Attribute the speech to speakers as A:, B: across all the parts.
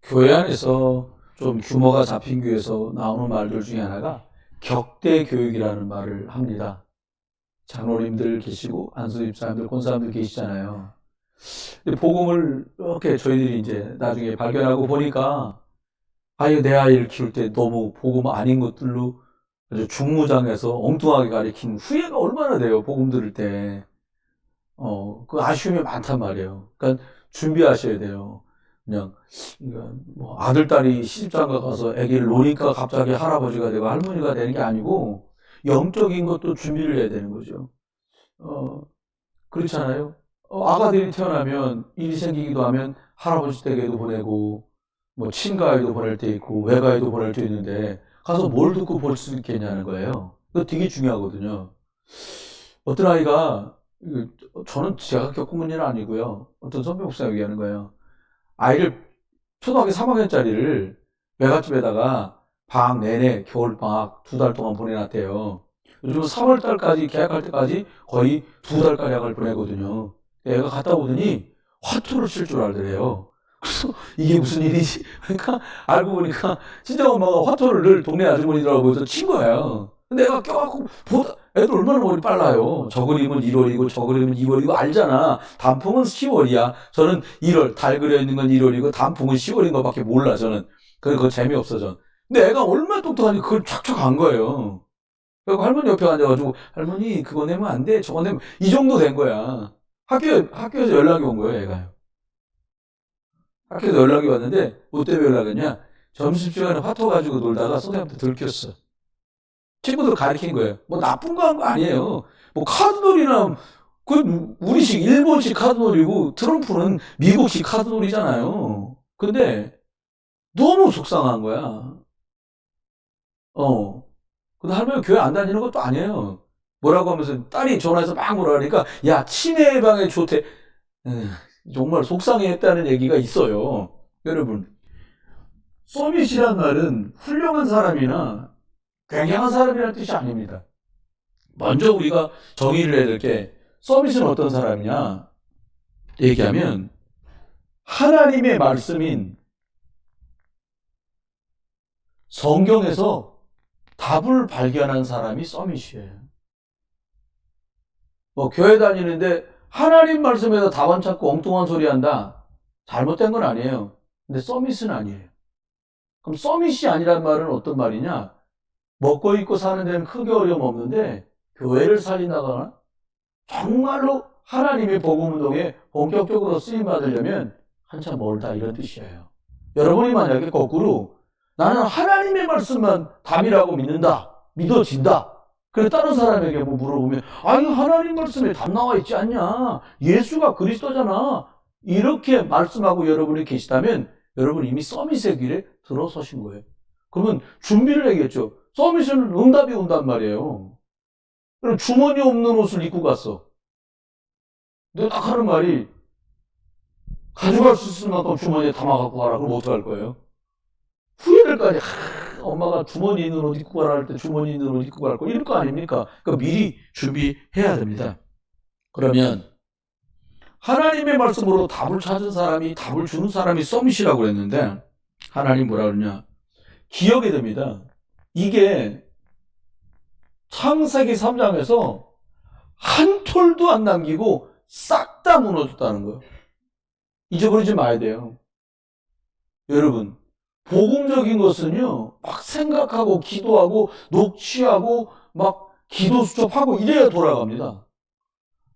A: 교회 안에서 좀 규모가 잡힌 교회에서 나오는 말들 중에 하나가 격대 교육이라는 말을 합니다. 장로님들 계시고 안수 집사님들, 권사님들 계시잖아요. 근데 복음을 이렇게 저희들이 이제 나중에 발견하고 보니까 내 아이를 키울 때 너무 복음 아닌 것들로 아주 중무장에서 엉뚱하게 가르친 후회가 얼마나 돼요. 복음 들을 때. 그 아쉬움이 많단 말이에요. 그러니까 준비하셔야 돼요. 그냥 뭐 아들, 딸이 시집장가 가서 아기를 놓으니까 갑자기 할아버지가 되고 할머니가 되는 게 아니고 영적인 것도 준비를 해야 되는 거죠. 그렇잖아요. 아가들이 태어나면 일이 생기기도 하면 할아버지 댁에도 보내고 뭐 친가에도 보낼 때 있고 외가에도 보낼 때 있는데 가서 뭘 듣고 볼 수 있겠냐는 거예요. 그거 되게 중요하거든요. 어떤 아이가, 저는 제가 겪은 일은 아니고요. 어떤 선배 목사가 얘기하는 거예요. 아이를 초등학교 3학년짜리를 외갓집에다가 방학 내내 겨울방학 2달 동안 보내놨대요. 요즘 3월달까지 계약할 때까지 거의 2달 가량을 보내거든요. 애가 갔다 오더니 화투를 칠 줄 알더래요. 그래서 이게 무슨 일이지? 그러니까 알고 보니까 친정엄마가 화투를 늘 동네 아주머니들하고 해서 친 거예요. 근데 애가 껴갖고 애들 얼마나 머리 빨라요. 저 그림은 1월이고 저 그림은 2월이고 알잖아. 단풍은 10월이야. 저는 1월, 달 그려 있는 건 1월이고 단풍은 10월인 것밖에 몰라 저는. 그거 재미없어 전. 근데 애가 얼마나 똑똑하니 그걸 촥촥 한 거예요. 그리고 할머니 옆에 앉아가지고 할머니 그거 내면 안 돼. 저거 내면 이 정도 된 거야. 학교에서 연락이 온 거예요, 애가요. 학교에서 연락이 왔는데 뭐 때문에 연락했냐? 점심시간에 화투 가지고 놀다가 선생님한테 들켰어. 친구들 가르친 거예요. 뭐 나쁜 거 한 거 아니에요. 뭐 카드놀이나 그 우리식 일본식 카드놀이고 트럼프는 미국식 카드놀이잖아요. 근데 너무 속상한 거야. 근데 할머니가 교회 안 다니는 것도 아니에요. 뭐라고 하면서 딸이 전화해서 막 뭐라 그러니까 야 치매 예방에 좋대. 정말 속상해했다는 얘기가 있어요. 여러분, 서밋이란 말은 훌륭한 사람이나 굉장한 사람이라는 뜻이 아닙니다. 먼저 우리가 정의를 해야 될 게 서밋은 어떤 사람이냐 얘기하면 하나님의 말씀인 성경에서 답을 발견한 사람이 서밋이에요. 뭐 교회 다니는데 하나님 말씀에서 답 안 찾고 엉뚱한 소리 한다. 잘못된 건 아니에요. 근데 서밋은 아니에요. 그럼 서밋이 아니란 말은 어떤 말이냐? 먹고 입고 사는 데는 크게 어려움 없는데 교회를 살린다거나 정말로 하나님의 복음운동에 본격적으로 쓰임받으려면 한참 멀다 이런 뜻이에요. 여러분이 만약에 거꾸로 나는 하나님의 말씀만 답이라고 믿는다. 믿어진다. 그래 다른 사람에게 뭐 물어보면 아니 하나님 말씀에 답 나와 있지 않냐. 예수가 그리스도잖아. 이렇게 말씀하고 여러분이 계시다면 여러분 이미 서밋의 길에 들어서신 거예요. 그러면 준비를 해야겠죠. 서밋은 응답이 온단 말이에요. 그럼 주머니 없는 옷을 입고 갔어. 내가 딱 하는 말이 가져갈 수 있을 만큼 주머니에 담아갖고 가라. 그럼 어떡할 거예요? 후회될 거 아니야. 엄마가 주머니 있는 옷 입고 가라 할 때 주머니 있는 옷 입고 갈 거 이럴 거 아닙니까? 그러니까 미리 준비해야 됩니다. 그러면 하나님의 말씀으로 답을 찾은 사람이 답을 주는 사람이 서밋이라고 그랬는데 하나님 뭐라 그러냐? 기억이 됩니다. 이게 창세기 3장에서 한 톨도 안 남기고 싹 다 무너졌다는 거예요. 잊어버리지 마야 돼요. 여러분, 복음적인 것은요, 막 생각하고 기도하고 녹취하고 막 기도 수첩하고 이래야 돌아갑니다.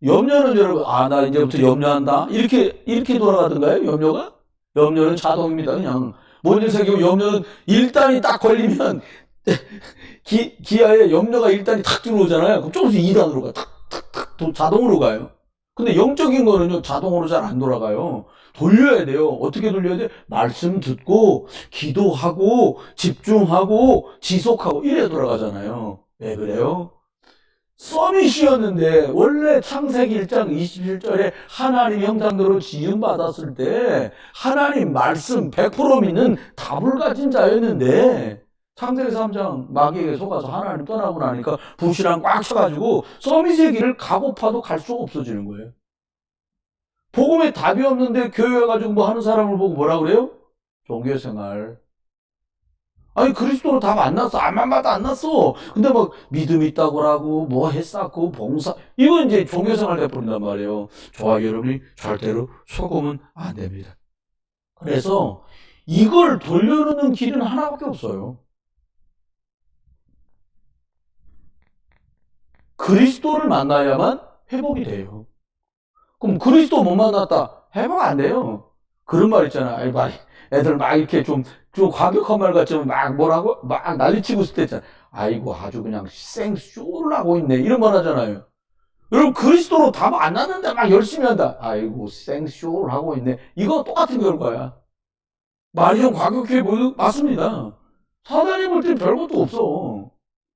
A: 염려는 여러분, 나 이제부터 염려한다. 이렇게 돌아가던가요, 염려가? 염려는 자동입니다, 그냥. 뭔 일생기고 염려는 1단이 딱 걸리면 기아에 염려가 1단이 탁 들어오잖아요. 그럼 조금씩 2단으로 가요. 탁 자동으로 가요. 근데 영적인 거는요 자동으로 잘 안 돌아가요. 돌려야 돼요. 어떻게 돌려야 돼? 말씀 듣고 기도하고 집중하고 지속하고 이래 돌아가잖아요. 왜 그래요? 서밋이었는데 원래 창세기 1장 27절에 하나님 형상대로 지음받았을 때 하나님 말씀 100% 믿는 답을 가진 자였는데 창세기 3장 마귀에게 속아서 하나님 떠나고 나니까 불신앙 꽉 차가지고 서밋의 길을 가고파도 갈 수가 없어지는 거예요. 복음에 답이 없는데 교회 가지고 뭐 하는 사람을 보고 뭐라 그래요? 종교생활. 아니 그리스도로 답 안 났어. 암만 봐도 안 났어. 근데 막 믿음 있다고 하고 뭐 했었고 봉사 이거 이제 종교생활 돼버린단 말이에요. 저와 여러분이 절대로 속으면 안 됩니다. 그래서 이걸 돌려놓는 길은 하나밖에 없어요. 그리스도를 만나야만 회복이 돼요. 그럼 그리스도 못 만났다 회복 안 돼요. 그런 말 있잖아. 애들 막 이렇게 좀 과격한 말 같지만 막 뭐라고 막 난리치고 있을 때 있잖아. 아이고 아주 그냥 생쇼를 하고 있네 이런 말 하잖아요. 여러분 그리스도로 답 안 났는데 막 열심히 한다. 아이고 생쇼를 하고 있네. 이거 똑같은 결과야. 말이 좀 과격해 보여도 맞습니다. 사단이 볼 땐 별것도 없어.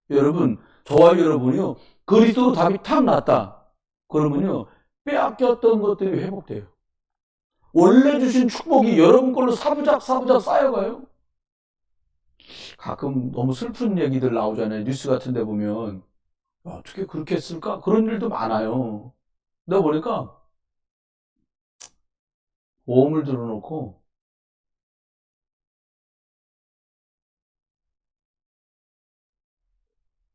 A: 여러분 저와 여러분이요 그리스도로 답이 탁 났다. 그러면요 빼앗겼던 것들이 회복돼요. 원래 주신 축복이 여러분 걸로 사부작 쌓여가요. 가끔 너무 슬픈 얘기들 나오잖아요. 뉴스 같은 데 보면 어떻게 그렇게 했을까? 그런 일도 많아요. 내가 보니까 보험을 들어놓고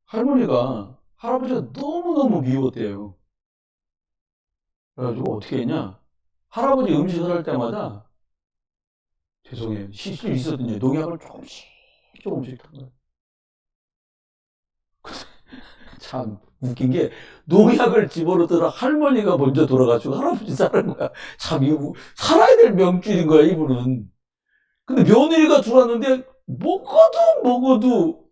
A: 할머니가 할아버지가 너무너무 미웠대요. 그래가지고 어떻게 했냐? 할아버지 음식을 할 때마다 죄송해요. 실수 있었든지 농약을 조금씩 탄 거예요. 참 웃긴 게 농약을 집어넣더라 할머니가 먼저 돌아가지고 할아버지 살은 거야. 참 이거 살아야 될 명줄인 거야 이분은. 근데 며느리가 들어왔는데 먹어도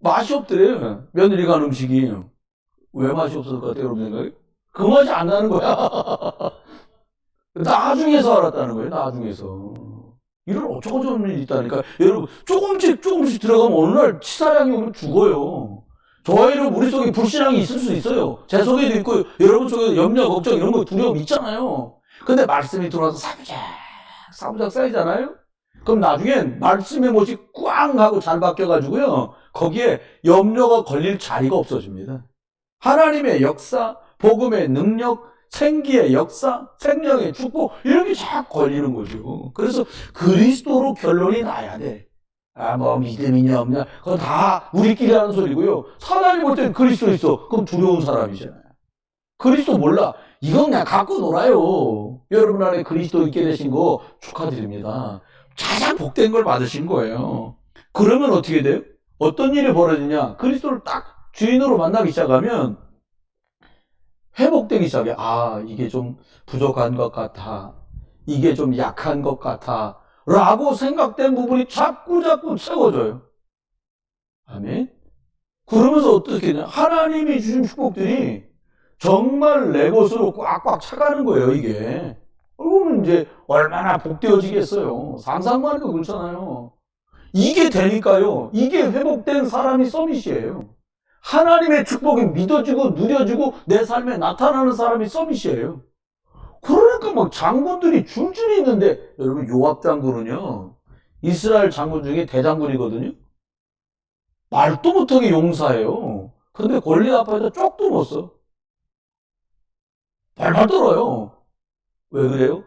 A: 맛이 없더래. 며느리가 한 음식이. 왜 맛이 없을 것 같아요 여러분 생각에? 그 맛이 안 나는 거야. 나중에서 알았다는 거예요. 나중에서. 이런 어쩌고저쩌고 일이 있다니까. 여러분 조금씩 들어가면 어느 날 치사량이 오면 죽어요. 저와 여러분 우리 속에 불신앙이 있을 수 있어요. 제 속에도 있고 여러분 속에도 염려, 걱정 이런 거 두려움 있잖아요. 근데 말씀이 들어와서 사부작 쌓이잖아요. 그럼 나중엔 말씀의 못이 꽝 하고 잘 바뀌어가지고요. 거기에 염려가 걸릴 자리가 없어집니다. 하나님의 역사, 복음의 능력, 생기의 역사, 생명의 축복 이런 게 쫙 걸리는 거죠. 그래서 그리스도로 결론이 나야 돼. 뭐 믿음이냐 없냐 그건 다 우리끼리 하는 소리고요. 사단이 볼 땐 그리스도 있어. 그럼 두려운 사람이잖아요. 그리스도 몰라. 이건 그냥 갖고 놀아요. 여러분 안에 그리스도 있게 되신 거 축하드립니다. 가장 복된 걸 받으신 거예요. 그러면 어떻게 돼요? 어떤 일이 벌어지냐? 그리스도를 딱 주인으로 만나기 시작하면 회복되기 시작해. 아, 이게 좀 부족한 것 같아. 이게 좀 약한 것 같아. 라고 생각된 부분이 자꾸 채워져요. 아멘. 그러면서 어떻게 되냐? 하나님이 주신 축복들이 정말 내 것으로 꽉꽉 차가는 거예요, 이게. 그러면 이제 얼마나 복되어지겠어요. 상상만 해도 그렇잖아요. 이게 되니까요. 이게 회복된 사람이 서밋이에요. 하나님의 축복이 믿어지고 누려지고 내 삶에 나타나는 사람이 서밋이에요. 그러니까 막 장군들이 줄줄이 있는데 여러분 요압 장군은요. 이스라엘 장군 중에 대장군이거든요. 말도 못하게 용사예요. 근데 골리앗 앞에서 쪽도 못 써. 발발 떨어요. 왜 그래요?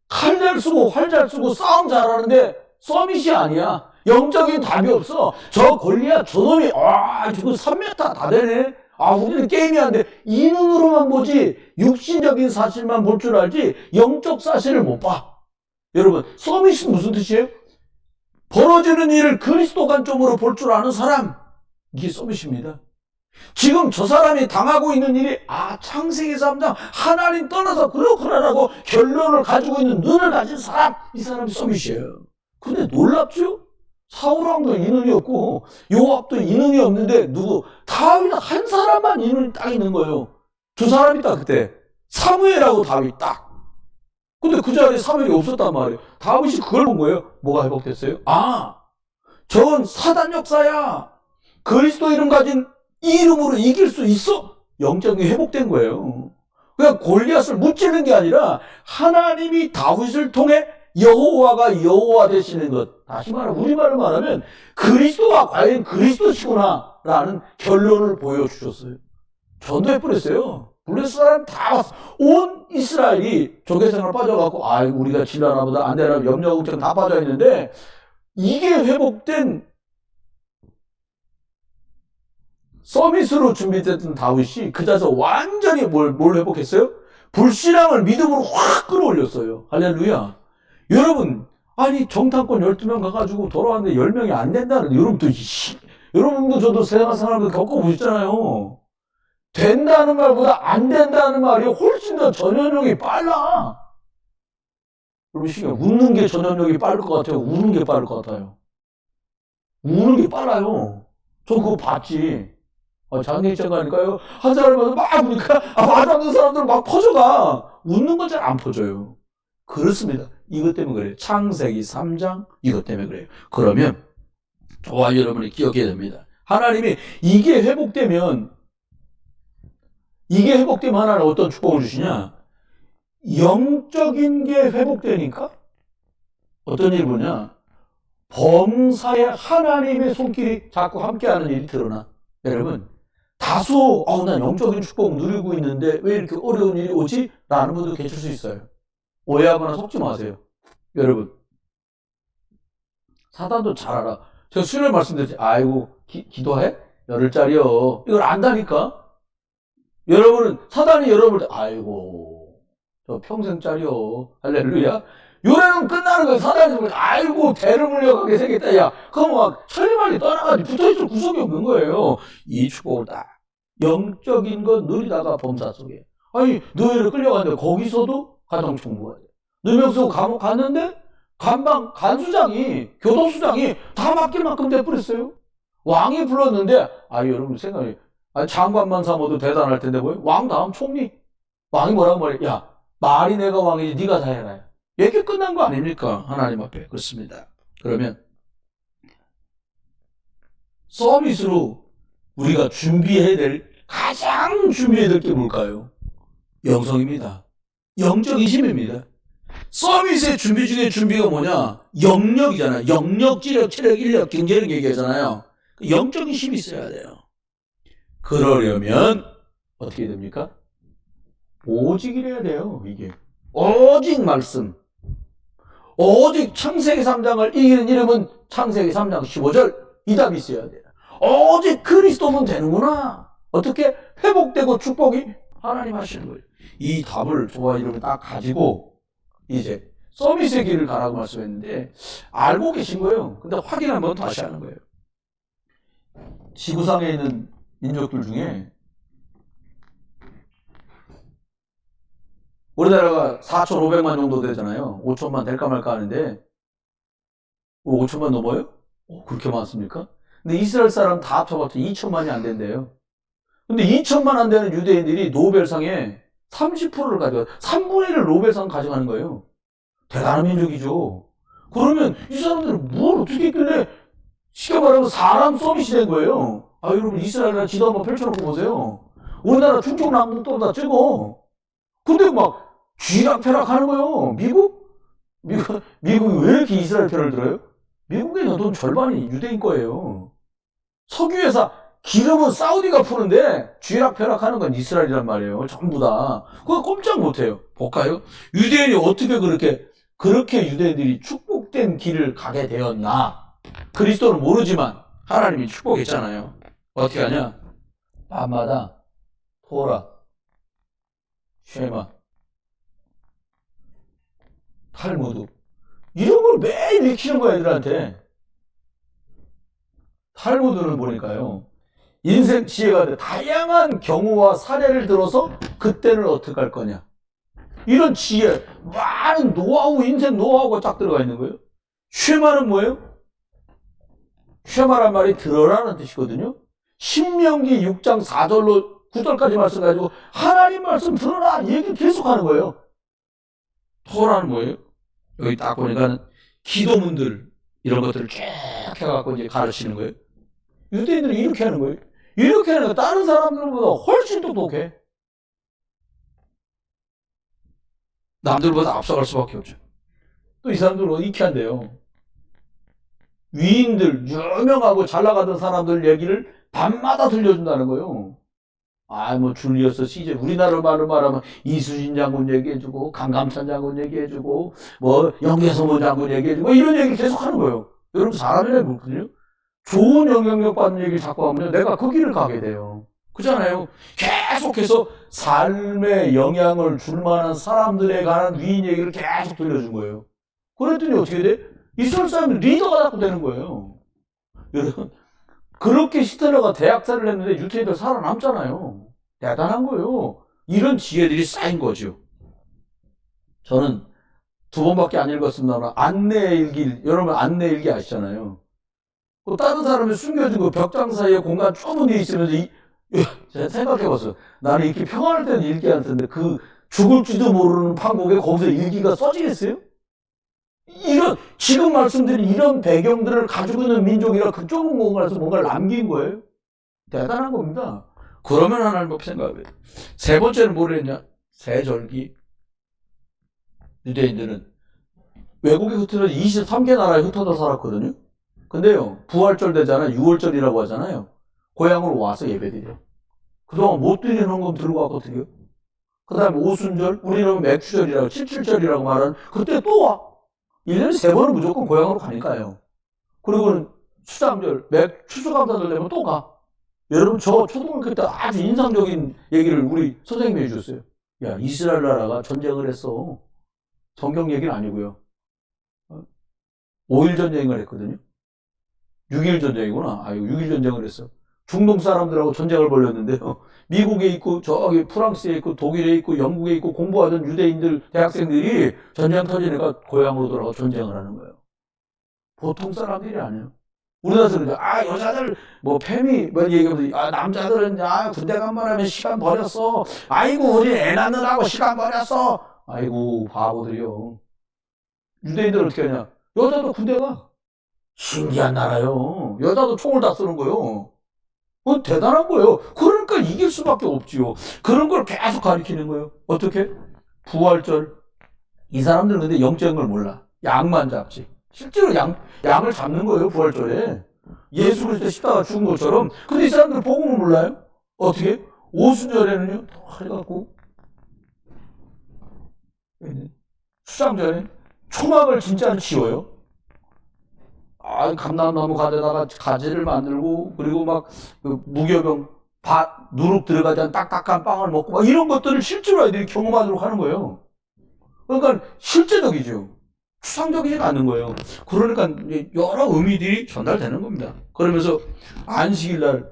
A: 칼 잘 쓰고 활 잘 쓰고 싸움 잘하는데 서밋이 아니야. 영적인 답이 없어. 저 골리앗 저놈이 저거 3m 다 되네. 우리는 게임이 안 돼. 이 눈으로만 보지 육신적인 사실만 볼 줄 알지 영적 사실을 못 봐. 여러분 서밋이 무슨 뜻이에요? 벌어지는 일을 그리스도 관점으로 볼 줄 아는 사람. 이게 서밋입니다. 지금 저 사람이 당하고 있는 일이 창세기 3장 하나님 떠나서 그렇구나라고 결론을 가지고 있는 눈을 가진 사람, 이 사람이 서밋이에요. 근데 놀랍죠? 사울왕도 이 눈이 없고 요압도 이 눈이 없는데 누구? 다윗 한 사람만 이 눈이 딱 있는 거예요. 두 사람이 딱 그때 사무엘하고 다윗 딱. 근데 그 자리에 사무엘이 없었단 말이에요. 다윗이 그걸 본 거예요. 뭐가 회복됐어요? 저건 사단 역사야. 그리스도 이름 가진 이 이름으로 이길 수 있어. 영적이 회복된 거예요. 그냥 골리앗을 무찌르는 게 아니라 하나님이 다윗을 통해 여호와가 여호와 되시는 것. 다시 말하면 우리말로 말하면 그리스도가 과연 그리스도시구나 라는 결론을 보여주셨어요. 전도해버렸어요. 블레셋 사람 다 왔어. 온 이스라엘이 조개생활 빠져갖고, 우리가 질라나 보다 안 되나 염려 걱정 다 빠져있는데, 이게 회복된 서밋으로 준비됐던 다윗이 그 자리에서 완전히 뭘 회복했어요? 불신앙을 믿음으로 확 끌어올렸어요. 할렐루야. 여러분, 아니 정탐권 12명 가가지고 돌아왔는데 10명이 안 된다는, 여러분도 저도 세상 사람들 겪어보셨잖아요. 된다는 말보다 안 된다는 말이 훨씬 더 전염력이 빨라. 여러분, 웃는 게 전염력이 빠를 것 같아요? 우는 게 빠를 것 같아요? 우는 게 빨라요. 저 그거 봤지. 장례식장 가니까요. 한 사람마다 막 우니까 맞아하는 사람들 막 퍼져가. 웃는 건 잘 안 퍼져요. 그렇습니다. 이것 때문에 그래요. 창세기 3장 이것 때문에 그래요. 그러면 저와 여러분이 기억해야 됩니다. 하나님이 이게 회복되면 하나님 어떤 축복을 주시냐? 영적인 게 회복되니까 어떤 일이 뭐냐? 범사에 하나님의 손길이 자꾸 함께하는 일이 드러나. 여러분, 다소 난 영적인 축복 누리고 있는데 왜 이렇게 어려운 일이 오지? 라는 분도 계실 수 있어요. 오해하거나 속지 마세요. 여러분, 사단도 잘 알아. 제가 수요일에 말씀드렸지. 기도해? 열흘짜리요. 이걸 안다니까? 여러분은, 사단이 여러분을, 저 평생짜리요. 할렐루야. 요래는 끝나는 거야. 사단이 보면, 대를 물려가게 생겼다. 야, 그럼 막, 천리만리 떠나가지고 붙어있을 구석이 없는 거예요. 이 축복을 딱, 영적인 건 누리다가 범사 속에. 노예를 끌려갔는데, 거기서도 가정총무가 돼. 누명쓰고 감옥 갔는데, 간수장이, 교도수장이 다 맡길 만큼 돼버렸어요. 왕이 불렀는데, 여러분 생각해. 장관만 삼아도 대단할 텐데, 왕 다음 총리. 왕이 뭐라고 말해? 야, 말이 내가 왕이지, 네가 다 해라. 이렇게 끝난 거 아닙니까? 하나님 앞에. 그렇습니다. 그러면, 서밋으로 우리가 가장 준비해야 될 게 뭘까요? 영성입니다. 영적인 힘입니다. 서밋의 준비 중에 준비가 뭐냐? 영역이잖아요. 영역, 지력, 체력, 인력, 경제력 얘기하잖아요. 영적인 힘이 있어야 돼요. 그러려면 어떻게 됩니까? 오직 이래야 돼요. 이게 오직 말씀, 오직 창세기 3장을 이기는 이름은 창세기 3장 15절 이 답이 있어야 돼요. 오직 그리스도면 되는구나. 어떻게? 회복되고 축복이 하나님 하시는 거예요. 이 답을 저와 여러분 딱 가지고 이제 서밋의 길을 가라고 말씀했는데 알고 계신 거예요. 근데 확인 한번 다시 하는 거예요. 지구상에 있는 민족들 중에 우리나라가 4,500만 정도 되잖아요. 5천만 될까 말까 하는데 5천만 넘어요? 그렇게 많습니까? 근데 이스라엘 사람 다 합쳐봤자 2천만이 안 된대요. 근데 2천만 안 되는 유대인들이 노벨상에 30%를 가져가, 3분의 1을 노벨상 가져가는 거예요. 대단한 민족이죠. 그러면 이 사람들은 뭘 어떻게 했길래 쉽게 말하면 사람 서밋이 된 거예요. 여러분 이스라엘이나 지도 한번 펼쳐놓고 보세요. 우리나라 충청 남북도보다 적어. 근데 막 쥐락펴락 하는 거예요. 미국이 왜 이렇게 이스라엘 편을 들어요? 미국에는 돈 절반이 유대인 거예요. 석유회사 기름은 사우디가 푸는데 쥐락펴락 하는 건 이스라엘이란 말이에요. 전부 다. 그거 꼼짝 못해요. 볼까요? 유대인이 어떻게 그렇게 유대인들이 축복된 길을 가게 되었나? 그리스도는 모르지만 하나님이 축복했잖아요. 어떻게 하냐? 밤마다 토라, 쉐마, 탈무드 이런 걸 매일 익히는 거야 애들한테. 탈무드는 보니까요, 인생 지혜가 다양한 경우와 사례를 들어서 그때는 어떻게 할 거냐, 이런 지혜, 많은 노하우, 인생 노하우가 딱 들어가 있는 거예요. 쉐마는 뭐예요? 쉐마란 말이 들어라는 뜻이거든요. 신명기 6장 4절로 9절까지 말씀 가지고 하나님 말씀 들어라 이 얘기 계속 하는 거예요. 토라는 뭐예요? 여기 딱 보니까 기도문들 이런 것들을 쭉 해갖고 이제 가르치는 거예요. 유대인들이 이렇게 하는 거예요. 이렇게 하니까 다른 사람들보다 훨씬 똑똑해. 남들보다 앞서갈 수밖에 없죠. 또 이 사람들은 익히 한대요. 위인들, 유명하고 잘 나가던 사람들 얘기를 밤마다 들려준다는 거예요. 뭐 줄리어스 시저, 우리나라 말로 말하면 이수진 장군 얘기해주고, 강감찬 장군 얘기해주고, 뭐 영계성모 장군 얘기해주고, 이런 얘기 계속 하는 거예요. 여러분 사람이라는 거거든요. 좋은 영향력 받는 얘기를 자꾸 하면 내가 그 길을 가게 돼요. 그렇잖아요. 계속해서 삶에 영향을 줄 만한 사람들에 관한 위인 얘기를 계속 들려준 거예요. 그랬더니 어떻게 돼? 이스라엘 사람은 리더가 자꾸 되는 거예요. 여러분, 그렇게 히틀러가 대학살을 했는데 유태인들 살아남잖아요. 대단한 거예요. 이런 지혜들이 쌓인 거죠. 저는 2번밖에 안 읽었습니다만 안내일기, 여러분 안내일기 아시잖아요. 다른 사람이 숨겨진 그 벽장 사이에 공간 좁은 데 있으면서 제가 생각해봤어요. 나는 이렇게 평안할 때는 일기 안 쓰는데 그 죽을지도 모르는 판국에 거기서 일기가 써지겠어요? 지금 말씀드린 이런 배경들을 가지고 있는 민족이라 그 좁은 공간에서 뭔가를 남긴 거예요. 대단한 겁니다. 그러면 하나님 앞에 생각해요. 3번째는 뭐를 했냐? 세절기. 유대인들은 외국에 흩어져 23개 나라에 흩어져 살았거든요. 근데요, 부활절 되잖아요. 6월절이라고 하잖아요. 고향으로 와서 예배드려요. 그동안 못 드리는 헌금 들고 왔거든요. 그 다음에 오순절, 우리는 맥주절이라고, 칠칠절이라고 말하는, 그때 또 와. 1년에 3번은 무조건 고향으로 가니까요. 그리고는 수장절, 추수감사절 되면 또 가. 여러분, 저 초등학교 때 아주 인상적인 얘기를 우리 선생님이 해주셨어요. 야, 이스라엘 나라가 전쟁을 했어. 성경 얘기는 아니고요. 5일 전쟁을 했거든요. 6일 전쟁이구나. 6일 전쟁을 했어. 중동 사람들하고 전쟁을 벌였는데요. 미국에 있고, 저기 프랑스에 있고, 독일에 있고, 영국에 있고, 공부하던 유대인들, 대학생들이 전쟁 터지니까 고향으로 돌아가 전쟁을 하는 거예요. 보통 사람들이 아니에요. 우리나라에서는, 여자들, 페미, 얘기하면서, 남자들은, 군대 간만 하면 시간 버렸어. 아이고, 우리 애 낳느라고 시간 버렸어. 아이고, 바보들이요. 유대인들은 어떻게 하냐? 여자도 군대 가. 신기한 나라요. 여자도 총을 다 쓰는 거요. 대단한 거예요. 그러니까 이길 수밖에 없지요. 그런 걸 계속 가르치는 거예요. 어떻게? 부활절. 이 사람들은 근데 영적인 걸 몰라. 양만 잡지. 실제로 양을 잡는 거예요, 부활절에. 예수 그리스도 십자가 죽은 것처럼. 근데 이 사람들은 복음을 몰라요? 어떻게? 오순절에는요, 해갖고, 수장절에 초막을 진짜로 지어요. 감람나무 가지다가 가지를 만들고, 그리고 막, 무교병, 누룩 들어가지 않은 딱딱한 빵을 먹고, 막 이런 것들을 실제로 아이들이 경험하도록 하는 거예요. 그러니까 실제적이죠. 추상적이지가 않는 거예요. 그러니까 여러 의미들이 전달되는 겁니다. 그러면서 안식일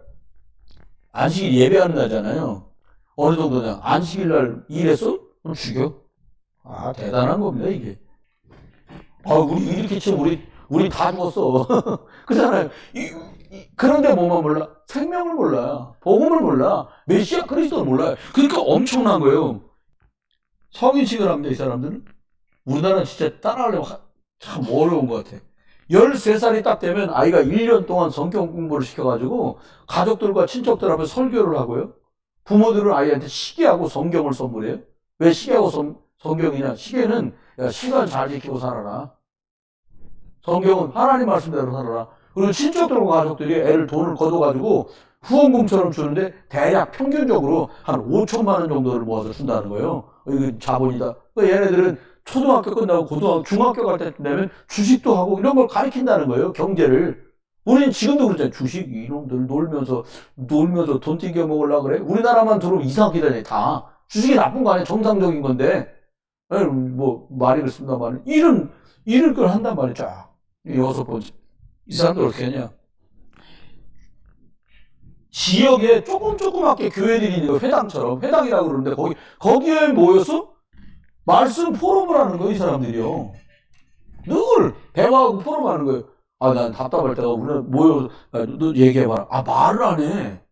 A: 예배하는 날잖아요. 어느 정도냐. 안식일 날 일했어? 그럼 죽여. 대단한 겁니다, 이게. 우리 이렇게 치면 우리 다 죽었어. 그렇잖아요. 그런데 뭐만 몰라? 생명을 몰라. 복음을 몰라. 메시아 그리스도를 몰라요. 그러니까 엄청난 거예요. 성인식을 합니다, 이 사람들은. 우리나라는 진짜 따라하려면 참 어려운 것 같아. 13살이 딱 되면 아이가 1년 동안 성경 공부를 시켜가지고 가족들과 친척들 앞에 설교를 하고요. 부모들은 아이한테 시계하고 성경을 선물해요. 왜 시계하고 성경이냐? 시계는 시간 잘 지키고 살아라. 성경은 하나님 말씀대로 살아라. 그리고 친척들과 가족들이 애를 돈을 걷어가지고 후원금처럼 주는데 대략 평균적으로 한 5천만 원 정도를 모아서 준다는 거예요. 이거 자본이다. 얘네들은 초등학교 끝나고 고등학교, 중학교 갈 때쯤 되면 주식도 하고 이런 걸 가르친다는 거예요. 경제를. 우리는 지금도 그러잖아요. 주식 이놈들 놀면서 돈 튀겨 먹으려고 그래. 우리나라만 들어오면 이상하게 되네. 다. 주식이 나쁜 거 아니야. 정상적인 건데. 말이 그렇습니다만 이런 걸 한단 말이죠. 6번째. 이 사람들 어떻게 하냐. 지역에 조그맣게 교회들이 있는 거예요. 회당처럼. 회당이라고 그러는데 거기에 모여서 말씀 포럼을 하는 거예요, 이 사람들이요. 늘 대화하고 포럼하는 거예요. 난 답답할 때가 우리는 모여서 너 얘기해봐라. 말을 안 해.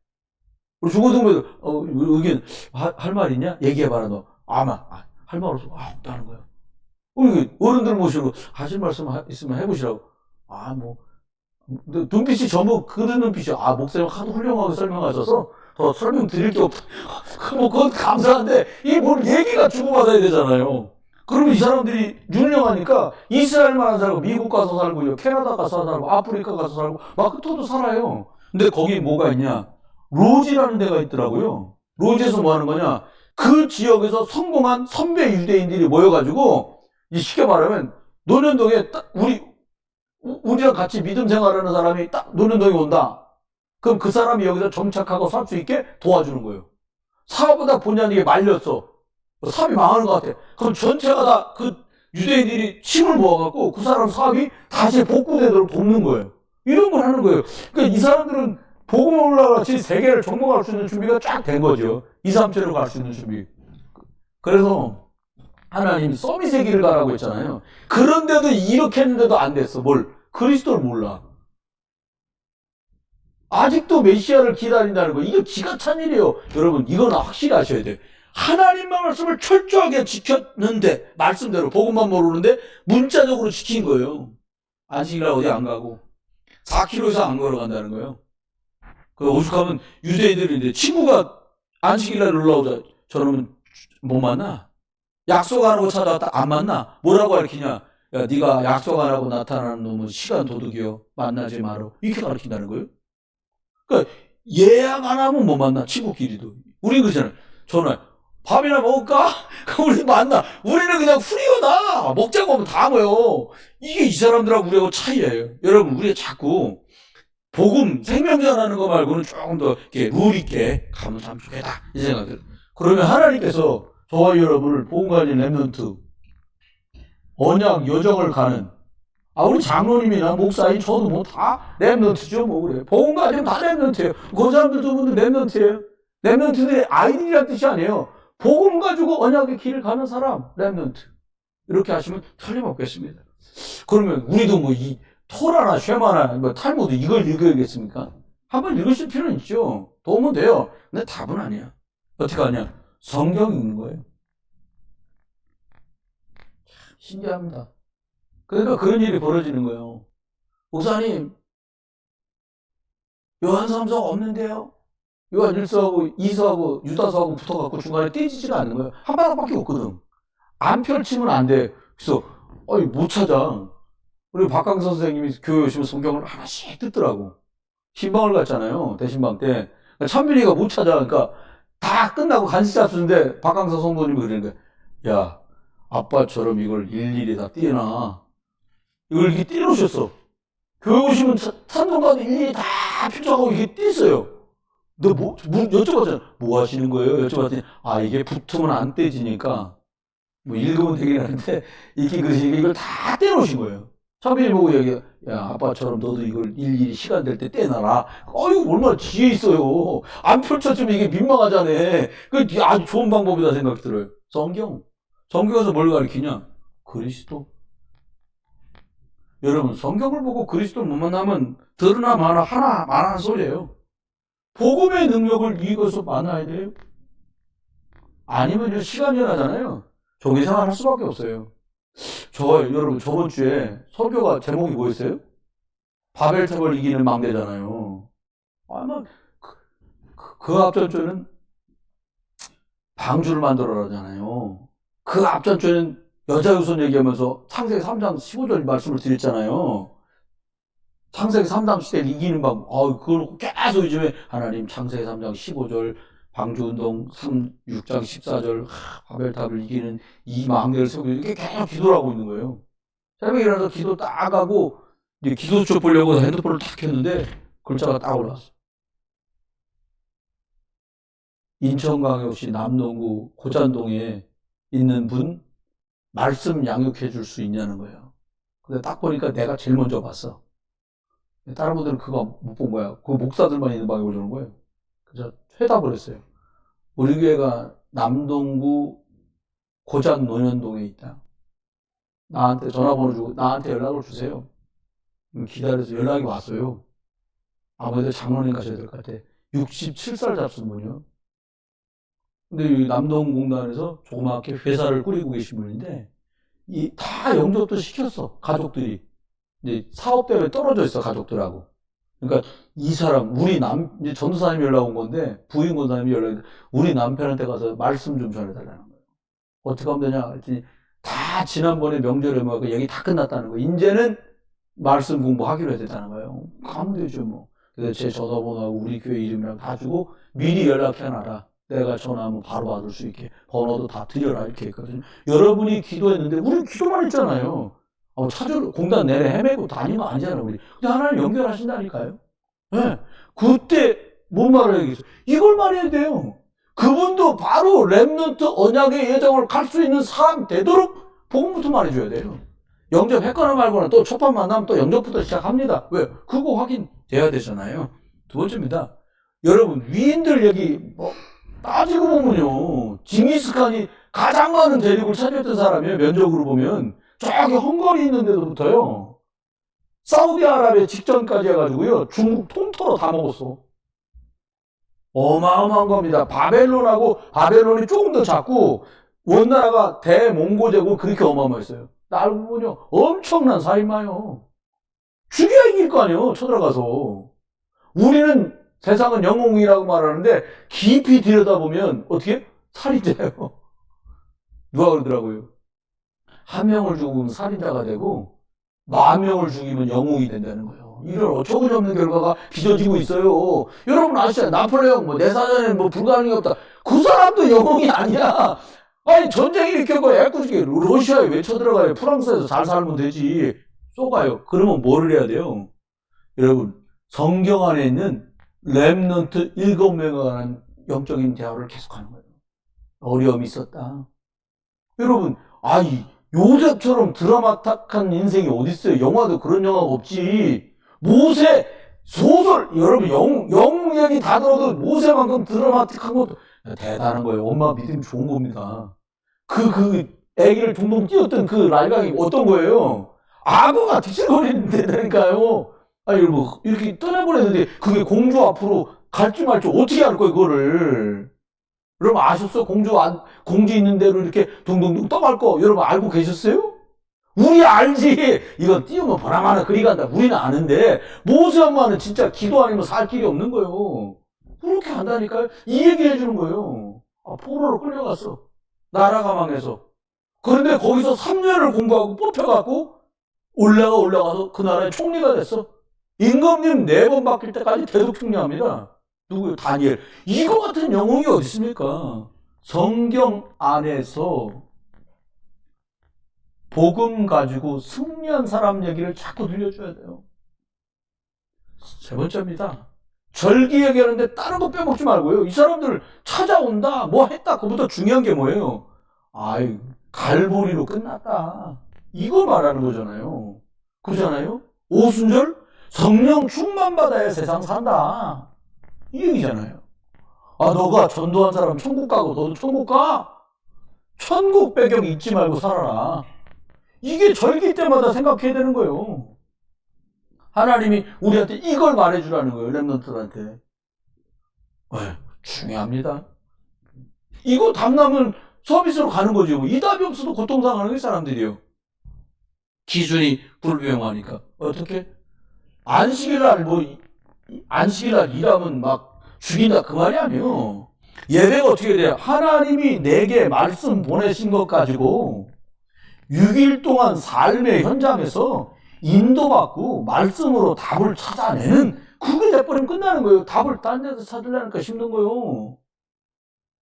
A: 우리 중고등부에서 의견 할 말 있냐? 얘기해봐라 너. 할 말 없어. 없다는 거야. 우리 어른들 모시고 하실 말씀 있으면 해보시라고. 눈빛이 전부 그런 눈빛이야. 목사님 하도 훌륭하게 설명하셔서 더 설명드릴 게 없다. 그건 감사한데, 뭘 얘기가 주고받아야 되잖아요. 그러면 이 사람들이 유명하니까 이스라엘만 살고, 미국 가서 살고, 캐나다 가서 살고, 아프리카 가서 살고, 막 흩어져 살아요. 근데 거기 뭐가 있냐? 로지라는 데가 있더라고요. 로즈에서 뭐 하는 거냐? 그 지역에서 성공한 선배 유대인들이 모여가지고, 쉽게 말하면, 논현동에 딱 우리랑 같이 믿음 생활하는 사람이 딱 논현동에 온다. 그럼 그 사람이 여기서 정착하고 살 수 있게 도와주는 거예요. 사업보다 본의 아니게 말렸어. 사업이 망하는 것 같아. 그럼 전체가 다 그 유대인들이 힘을 모아갖고 그 사람 사업이 다시 복구되도록 돕는 거예요. 이런 걸 하는 거예요. 그러니까 이 사람들은 복음을 올라같이 세계를 정복할 수 있는 준비가 쫙 된 거죠. 2, 3체로 갈 수 있는 준비. 그래서 하나님이 서밋의 길을 가라고 했잖아요. 그런데도 이렇게 했는데도 안 됐어. 뭘? 그리스도를 몰라. 아직도 메시아를 기다린다는 거, 이거 기가 찬 일이에요. 여러분, 이건 확실히 아셔야 돼요. 하나님의 말씀을 철저하게 지켰는데, 말씀대로 복음만 모르는데 문자적으로 지킨 거예요. 안식일날 어디 안 가고 4km 이상 안 걸어간다는 거예요. 그 오죽하면 유대인들인데 친구가 안식일날 놀러오자 저러면 못 만나? 약속 안 하고 찾아왔다 안 만나? 뭐라고 가르치냐? 야, 네가 약속 안 하고 나타나는 놈은 시간 도둑이요. 만나지 마라. 이렇게 가르친다는 거예요. 그러니까 예약 안 하면 못 만나. 친구끼리도. 우린 그러잖아요. 전화. 밥이나 먹을까? 우리 만나. 우리는 그냥 후리오다. 먹자고 하면 다 모여. 이게 이 사람들하고 우리하고 차이예요. 여러분, 우리가 자꾸 복음, 생명 전하는 거 말고는 조금 더 이렇게 룰 있게 가면 참 좋겠다. 이 생각들. 그러면 하나님께서 저와 여러분을 복음 가진 렘넌트, 언약 여정을 가는, 우리 장로님이나 목사인 저도 뭐 다 렘넌트죠, 뭐 그래. 복음 가지면 다 렘넌트예요. 그 사람들도 분들 렘넌트예요. 렘넌트들의 아이들이란 뜻이 아니에요. 복음 가지고 언약의 길을 가는 사람, 렘넌트. 이렇게 하시면 틀림없겠습니다. 그러면 우리도 뭐 이 토라나 쉐마나 뭐 탈무드 이걸 읽어야겠습니까? 한번 읽으실 필요는 있죠. 도움은 돼요. 근데 답은 아니야. 어떻게 하냐? 성경 읽는 거예요. 신기합니다. 그러니까 그런 일이 벌어지는 거예요. 목사님, 요한 3서 없는데요? 요한 1서하고 2서하고 유다서하고 붙어갖고 중간에 떼지지가 않는 거예요. 한 바닥밖에 없거든. 안 펼치면 안 돼. 그래서 못 찾아. 우리 박강선 선생님이 교회 오시면 성경을 하나씩 뜯더라고. 신방을 갔잖아요. 대신방 때. 찬민이가 못 찾아. 그러니까 다 끝나고 간식 잡수는데 박강선 성도님이 그러는 거야. 야, 아빠처럼 이걸 일일이 다 떼놔. 이걸 이렇게 떼놓으셨어. 교회 오시면 산동 가도 일일이 다 표적하고 이렇게 떼어요. 너 여쭤봤잖아. 뭐 하시는 거예요? 여쭤봤더니, 이게 붙으면 안 떼지니까, 뭐 읽으면 되긴 하는데, 이렇게 그러시니까 이걸 다 떼놓으신 거예요. 차빈이 보고 얘기해. 야, 아빠처럼 너도 이걸 일일이 시간 될 때 떼놔라. 이거 얼마나 지혜 있어요. 안 펼쳐주면 이게 민망하잖아. 그 아주 좋은 방법이다 생각이 들어요. 성경에서 뭘 가르치냐? 그리스도. 여러분, 성경을 보고 그리스도를 못 만나면 들으나 마나 하나 말하는 소리예요. 복음의 능력을 이것서 만나야 돼요. 아니면 시간이 지나잖아요. 종교생활 할 수밖에 없어요. 여러분, 저번 주에 설교가 제목이 뭐였어요? 바벨탑을 이기는 망대잖아요. 아마 그 앞전주는 방주를 만들어라잖아요. 그 앞전주는 여자 유선 얘기하면서 창세기 3장 15절 말씀을 드렸잖아요. 창세기 3장 시대를 이기는 방법. 그걸 계속 요즘에 하나님 창세기 3장 15절 방주운동 6장 14절 바벨탑을 이기는 이 망대를 세우고 이렇게 계속 기도를 하고 있는 거예요. 새벽에 일어나서 기도 딱 하고 이제 기도수첩 보려고 핸드폰을 딱 켰는데 글자가 딱 올라왔어. 인천광역시 남동구 고잔동에 있는 분 말씀 양육해 줄 수 있냐는 거예요. 근데 딱 보니까 내가 제일 먼저 봤어. 다른 분들은 그거 못 본 거야. 그 목사들만 있는 방에 오려는 거예요. 그래서 회답을 했어요. 우리 교회가 남동구 고잔 논현동에 있다. 나한테 전화번호 주고 나한테 연락을 주세요. 기다려서 연락이 왔어요. 아무래도 장로님 가셔야 될 것 같아. 67살 잡순 분이요. 근데 이 남동공단에서 조그맣게 회사를 꾸리고 계신 분인데 다 영접도 시켰어. 가족들이. 이제 사업 때문에 떨어져 있어, 가족들하고. 그러니까 이 사람, 이제 전도사님이 연락 온 건데, 부인 권사님이 연락이, 우리 남편한테 가서 말씀 좀 전해달라는 거예요. 어떻게 하면 되냐? 그랬더니, 다 지난번에 명절에 뭐, 얘기 다 끝났다는 거예요. 이제는 말씀 공부하기로 해야 된다는 거예요. 가면 되죠, 뭐. 그래서 제 전화번호하고 우리 교회 이름이랑 다 주고, 미리 연락해놔라. 내가 전화하면 바로 받을 수 있게 번호도 다 드려라 이렇게 했거든요. 여러분이 기도했는데 우리 기도만 했잖아요. 찾으러 공단 내내 헤매고 다니면 아니잖아요. 우리. 근데 하나님 연결하신다니까요. 네. 그때 뭔 말을 해야겠어요? 이걸 말해야 돼요. 그분도 바로 렘넌트 언약의 예정을 갈 수 있는 사람 되도록 복음부터 말해줘야 돼요. 영접했거나 말거나 또 첫판 만나면 또 영접부터 시작합니다. 왜? 그거 확인돼야 되잖아요. 두 번째입니다. 여러분 위인들 얘기 따지고 보면요. 징기스칸이 가장 많은 대륙을 차지했던 사람이에요. 면적으로 보면. 저기 헝가리 있는 데도부터요. 사우디아라비아 직전까지 해가지고요. 중국 통틀어 다 먹었어. 어마어마한 겁니다. 바벨론이 조금 더 작고 원나라가 대몽고제국 그렇게 어마어마했어요. 알고 보면요. 엄청난 살인마요. 죽여야 이길 거 아니에요. 쳐들어가서. 우리는 세상은 영웅이라고 말하는데 깊이 들여다보면 어떻게? 살인자예요. 누가 그러더라고요. 한 명을 죽으면 살인자가 되고 10,000명을 죽이면 영웅이 된다는 거예요. 이런 어처구니없는 결과가 빚어지고 있어요. 여러분 아시잖아요. 나폴레옹 내 사전에는 불가능이 없다. 그 사람도 영웅이 아니야. 아니 전쟁이 일으켰고 애꿎게 러시아에 왜 쳐들어가요? 프랑스에서 잘 살면 되지. 쏘가요. 그러면 뭐를 해야 돼요? 여러분 성경 안에 있는 렘넌트 7명에 관한 영적인 대화를 계속하는 거예요. 어려움이 있었다. 여러분 요셉처럼 드라마틱한 인생이 어딨어요? 영화도 그런 영화가 없지. 모세 소설 여러분 영웅 얘기 다 들어도 모세만큼 드라마틱한 것도 대단한 거예요. 엄마 믿음이 좋은 겁니다. 애기를 둥둥 뛰었던 그 라이강이 어떤 거예요? 악어가 뒤질거리는 데다니까요. 이렇게 떠나버렸는데 그게 공주 앞으로 갈지 말지 어떻게 할 거예요, 그거를. 여러분 아셨어? 공주 있는 대로 이렇게 둥둥둥 떠갈 거 여러분 알고 계셨어요? 우리 알지. 이거 띄우면 보나마나 그리 간다. 우리는 아는데 모세 엄마는 진짜 기도 아니면 살 길이 없는 거예요. 그렇게 한다니까요. 이 얘기 해주는 거예요. 포로로 끌려갔어. 나라가 망해서. 그런데 거기서 3년을 공부하고 뽑혀갖고 올라가서 그 나라의 총리가 됐어. 임금님 4번 바뀔 때까지 계속 총리합니다. 누구요? 다니엘. 이거 같은 영웅이 어디 있습니까? 성경 안에서 복음 가지고 승리한 사람 얘기를 자꾸 들려줘야 돼요. 세 번째입니다. 절기 얘기하는데 다른 거 빼먹지 말고요. 이 사람들 찾아온다, 뭐 했다. 그보다 중요한 게 뭐예요? 갈보리로 끝났다. 이걸 말하는 거잖아요. 그러잖아요? 오순절? 성령 충만받아야 세상 산다. 이 얘기잖아요. 너가 전도한 사람 천국 가고 너도 천국 가? 천국 배경 잊지 말고 살아라. 이게 절기 때마다 생각해야 되는 거예요. 하나님이 우리한테 이걸 말해주라는 거예요. 렘넌트들한테. 중요합니다. 이거 답나면 서비스로 가는 거죠. 이 답이 없어도 고통당하는 게 사람들이요. 기준이 불분명하니까. 어떻게? 안식일날 일하면 막 죽인다 그 말이 아니에요. 예배가 어떻게 돼요? 하나님이 내게 말씀 보내신 것 가지고 6일 동안 삶의 현장에서 인도받고 말씀으로 답을 찾아내는 그게 돼버리면 끝나는 거예요. 답을 딴 데서 찾으려니까 힘든 거예요.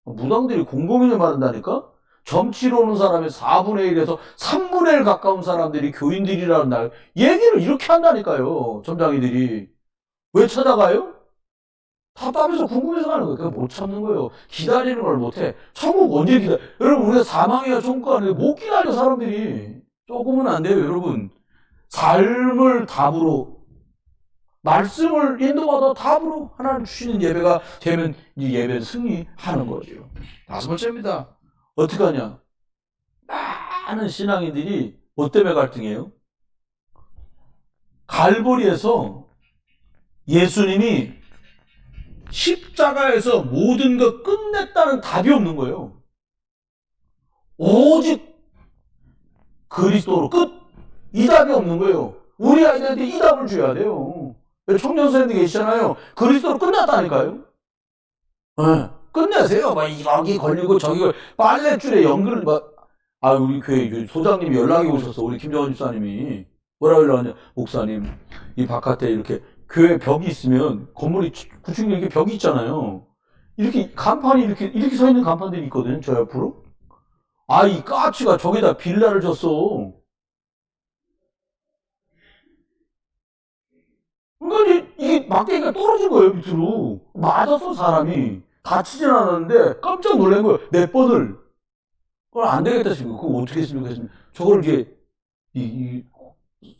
A: 무당들이 공공연히 말한다니까? 점치러 오는 사람의 4분의 1에서 3분의 1 가까운 사람들이 교인들이라는 날 얘기를 이렇게 한다니까요. 점장이들이. 왜 찾아가요? 답답해서 궁금해서 가는 거예요. 그거 못 참는 거예요. 기다리는 걸 못해. 천국 언제 기다려? 여러분 우리가 사망해야 천국 가는데 못 기다려 사람들이. 조금은 안 돼요 여러분. 삶을 답으로 말씀을 인도받아 답으로 하나님 주시는 예배가 되면 이 예배 승리하는 거죠. 5번째입니다. 어떻게 하냐? 많은 신앙인들이 뭐 때문에 갈등해요? 갈보리에서 예수님이 십자가에서 모든 것 끝냈다는 답이 없는 거예요. 오직 그리스도로 끝! 이 답이 없는 거예요. 우리 아이들한테 이 답을 줘야 돼요. 청년 선생님들 계시잖아요. 그리스도로 끝났다니까요. 끝내세요. 여기 걸리고 저기 빨랫줄에 연결을 우리 교회 소장님이 연락이 오셨어. 우리 김정원 집사님이 뭐라고 연락하냐? 목사님 이 바깥에 이렇게 교회 벽이 있으면 건물이 구축 이렇게 벽이 있잖아요. 이렇게 간판이 이렇게 서 있는 간판들이 있거든요. 저 옆으로. 아, 이 까치가 저기다 빌라를 줬어. 그러니까 이게 막대기가 떨어진 거예요, 밑으로. 맞았어, 사람이. 다치진 않았는데 깜짝 놀란 거예요. 몇 번을. 그걸 안 되겠다 싶은 거예요. 그거 어떻게 했습니까? 저걸 이제 이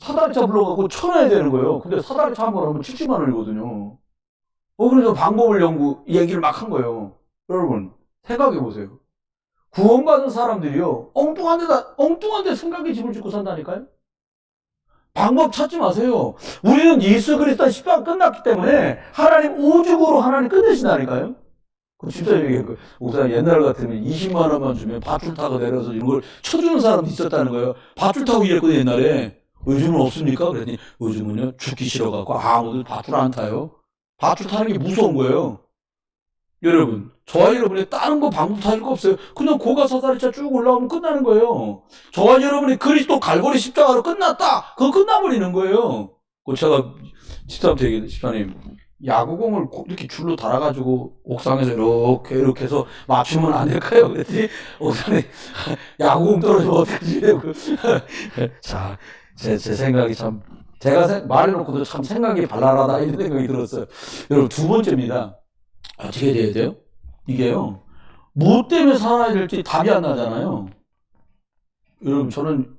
A: 사다리차 불러갖고 쳐놔야 되는 거예요. 근데 사다리차 한 번 하면 70만 원이거든요. 그래서 방법을 얘기를 막 한 거예요. 여러분, 생각해 보세요. 구원받은 사람들이요, 엉뚱한 데 생각의 집을 짓고 산다니까요? 방법 찾지 마세요. 우리는 예수 그리스도 십자가 끝났기 때문에 하나님 오죽으로 하나님 끝내신다니까요? 그 집사님 얘기한 거예요. 목사님 옛날 같으면 20만 원만 주면 밧줄 타고 내려서 이런 걸 쳐주는 사람도 있었다는 거예요. 밧줄 타고 일했거든요, 옛날에. 요즘은 없습니까? 그랬더니 요즘은요, 죽기 싫어갖고 아무도 밧줄 안 타요. 밧줄 타는 게 무서운 거예요. 여러분, 저와 여러분이 다른 거 방법 찾을 거 없어요. 그냥 고가 사다리차 쭉 올라오면 끝나는 거예요. 저와 여러분이 그리스도 갈고리 십자가로 끝났다. 그거 끝나버리는 거예요. 그 제가 집사람한테 얘기했는데, 집사님, 야구공을 이렇게 줄로 달아가지고 옥상에서 이렇게 해서 맞추면 안 될까요? 그랬더니 옥상에 야구공 떨어지면 어떡하지? 자, 제 생각이 참, 제가 말해놓고도 참 생각이 발랄하다 이런 생각이 들었어요. 여러분, 두 번째입니다. 어떻게 돼야 돼요? 이게요, 뭐 때문에 살아야 될지 답이 안 나잖아요. 여러분, 저는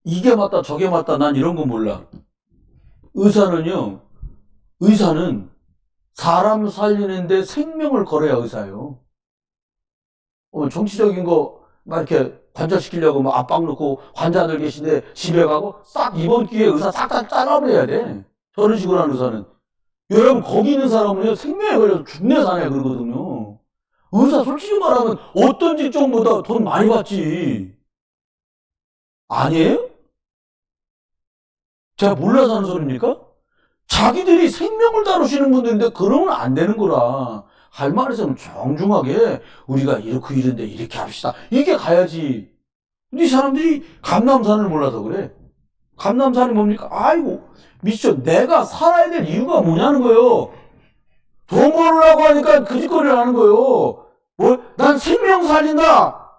A: 이게 맞다 저게 맞다 난 이런 거 몰라. 의사는 사람 살리는데 생명을 걸어야 의사예요. 정치적인 거 막 이렇게 관절시키려고 막 압박 넣고 환자들 계신데 집에 가고 싹 이번 기회에 의사 싹 다 잘라버려야 돼. 저런 식으로 하는 의사는. 여러분, 거기 있는 사람은요, 생명에 걸려서 죽네 사냐 그러거든요. 의사 솔직히 말하면 어떤 직종보다 돈 많이 받지. 아니에요? 제가 몰라서 하는 소리입니까? 자기들이 생명을 다루시는 분들인데 그러면 안 되는 거라. 할 말에서는 정중하게 우리가 이런데 이렇게 합시다. 이게 가야지. 근데 이 사람들이 감남산을 몰라서 그래. 감남산이 뭡니까? 아이고, 미션. 내가 살아야 될 이유가 뭐냐는 거예요. 돈 벌으려고 하니까 그 짓거리를 하는 거예요. 난 생명 살린다.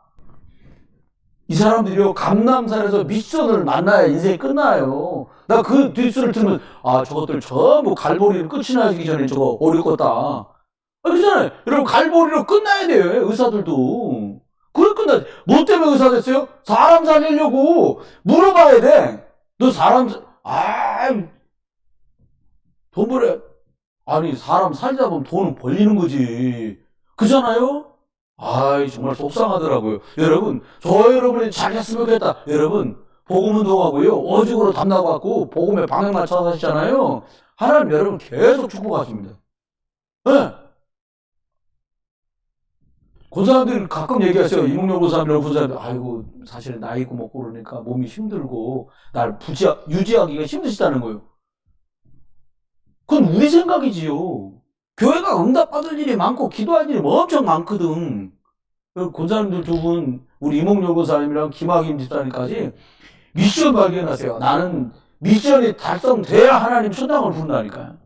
A: 이 사람들이요, 감남산에서 미션을 만나야 인생이 끝나요. 나 그 뒷수를 들으면, 저것들 전부 갈보리를 끝이 나기 전에 저거 어렵겠다. 그렇잖아요. 여러분, 갈보리로 끝나야 돼요, 의사들도. 그래 끝나지. 뭐 때문에 의사 됐어요? 사람 살리려고 물어봐야 돼. 너 돈 벌어. 아니, 사람 살다 보면 돈은 벌리는 거지. 그잖아요? 정말 속상하더라고요. 여러분, 여러분이 잘했으면 좋겠다. 여러분, 복음운동하고요, 오직으로 담나갖고, 복음에 방향 맞춰서 하시잖아요. 하나님 여러분 계속 축복하십니다. 네. 권사님들 가끔 얘기하세요. 이몽룡 권사님이랑 권사님들, 아이고, 사실은 나이 있고 먹고 그러니까 몸이 힘들고, 날 유지하기가 힘드시다는 거예요. 그건 우리 생각이지요. 교회가 응답받을 일이 많고 기도할 일이 엄청 많거든. 권사님들 두 분, 우리 이몽룡 권사님이랑 김학임 집사님까지 미션 발견하세요. 나는 미션이 달성돼야 하나님 천당을 부른다니까요.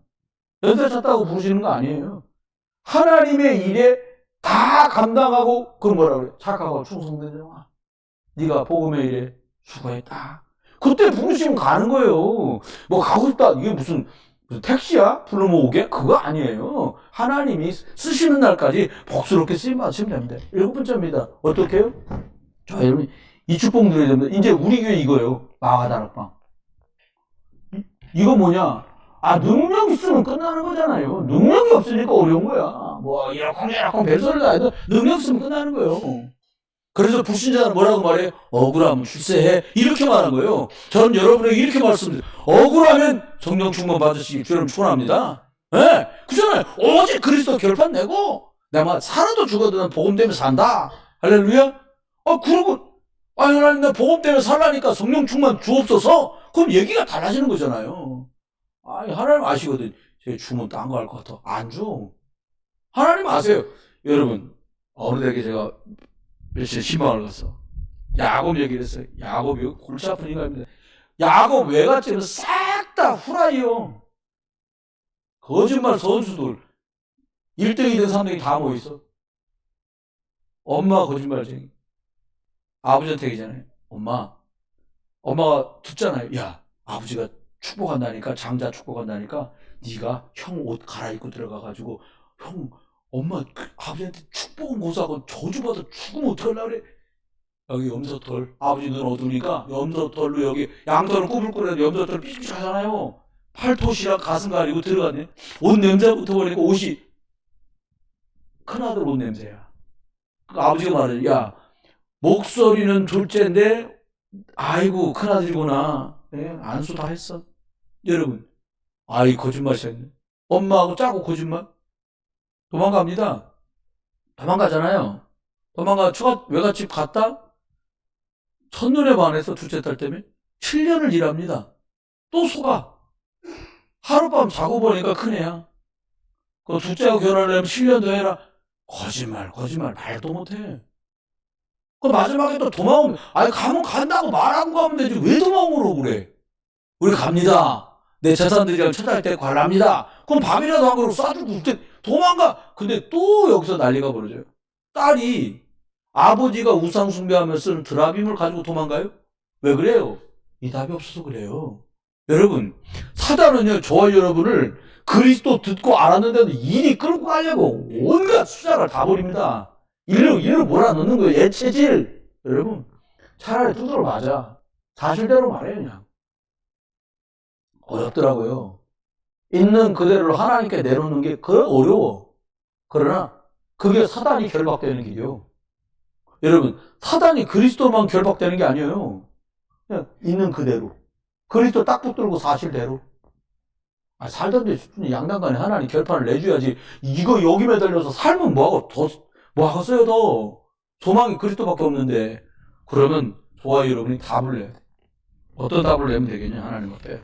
A: 연세 찼다고 부르시는 거 아니에요. 하나님의 일에 다 감당하고, 그럼 뭐라 그래? 착하고 충성된 자가 네가 복음의 일에 수고했다. 그때 부르시면 가는 거예요. 뭐 가고 싶다. 이게 무슨 택시야? 부르면 오게? 그거 아니에요. 하나님이 쓰시는 날까지 복스럽게 쓰임 받으시면 됩니다. 7번째입니다. 어떻게 해요? 자, 여러분, 이 축복 누려야 됩니다. 이제 우리 교회 이거예요. 마가다락방. 이거 뭐냐? 능력 있으면 끝나는 거잖아요. 능력이 없으니까 어려운 거야. 이러쿵저러쿵 별소리도 아니고 능력 있으면 끝나는 거예요. 그래서 불신자는 뭐라고 말해요? 억울하면 출세해. 이렇게 말한 거예요. 저는 여러분에게 이렇게 말씀드려요. 억울하면 성령 충만 받으시기 주님 축원합니다. 네, 그잖아요. 오직 그리스도 결판 내고 내가 살아도 죽어도 난 복음 때문에 산다. 할렐루야. 그러고 하나님 나 복음 때문에 살라니까 성령 충만 주옵소서. 그럼 얘기가 달라지는 거잖아요. 하나님 아시거든. 제 주문 딴 거 할 것 같아. 안 줘. 하나님 아세요. 여러분, 어느 대게 제가 며칠 신방을 갔어. 야곱 얘기를 했어요. 야곱이 골치 아픈 인간입니다. 야곱 외갓집은 싹 다 후라이요. 거짓말 선수들. 1등, 2등, 3등이 다 모여있어. 엄마가 거짓말쟁이. 아버지한테 얘기잖아요. 엄마가 듣잖아요. 야, 아버지가 축복한다니까, 장자 축복한다니까, 네가 형 옷 갈아입고 들어가가지고, 형, 엄마, 아버지한테 축복은 고사하고 저주받아 죽으면 어떡하려고 그래? 여기 염소털, 아버지 눈 어두우니까 염소털로 여기 양털을 꾸불꾸불해도 염소털 삐죽삐죽 하잖아요. 팔토시랑 가슴 가리고 들어가네. 옷 냄새부터 보니까 옷이 큰아들 옷 냄새야. 그 아버지가 말해요. 야, 목소리는 둘째인데 아이고 큰아들이구나. 네, 안수 다 했어. 여러분, 아이 거짓말 했네. 엄마하고 짜고 거짓말. 도망갑니다. 도망가잖아요. 외갓집 갔다 첫눈에 반해서 둘째 딸 때문에 7년을 일합니다. 또 속아. 하룻밤 자고 보니까 큰애야. 그 둘째하고 결혼하려면 7년 더 해라. 거짓말 말도 못해. 그 마지막에 또 도망오면, 아니 가면 간다고 말하고 가면 되지 왜 도망오라고 그래? 우리 갑니다. 내 재산들이랑 처자할 때 관람합니다. 그럼 밥이라도 한 그릇 싸주고 도망가. 근데 또 여기서 난리가 벌어져요. 딸이 아버지가 우상 숭배하며 쓰는 드라빔을 가지고 도망가요? 왜 그래요? 이 답이 없어서 그래요. 여러분, 사단은요, 저와 여러분을 그리스도 듣고 알았는데도 일이 끌고 가려고 온갖 수작을 다 벌입니다. 일을 몰아넣는 거예요. 예체질. 여러분, 차라리 두드러 맞아. 사실대로 말해요, 그냥. 어렵더라고요. 있는 그대로 하나님께 내놓는 게 어려워. 그러나 그게 사단이 결박되는 길이요. 여러분, 사단이 그리스도만 결박되는 게 아니에요. 그냥 있는 그대로. 그리스도 딱 붙들고 사실대로. 살던데 양단간에 하나님 결판을 내줘야지. 이거 여기 매달려서 살면 뭐 하겠어요, 더. 소망이 그리스도밖에 없는데. 그러면 저와 여러분이 답을 내야 돼. 어떤 답을 내면 되겠냐, 하나님 앞에.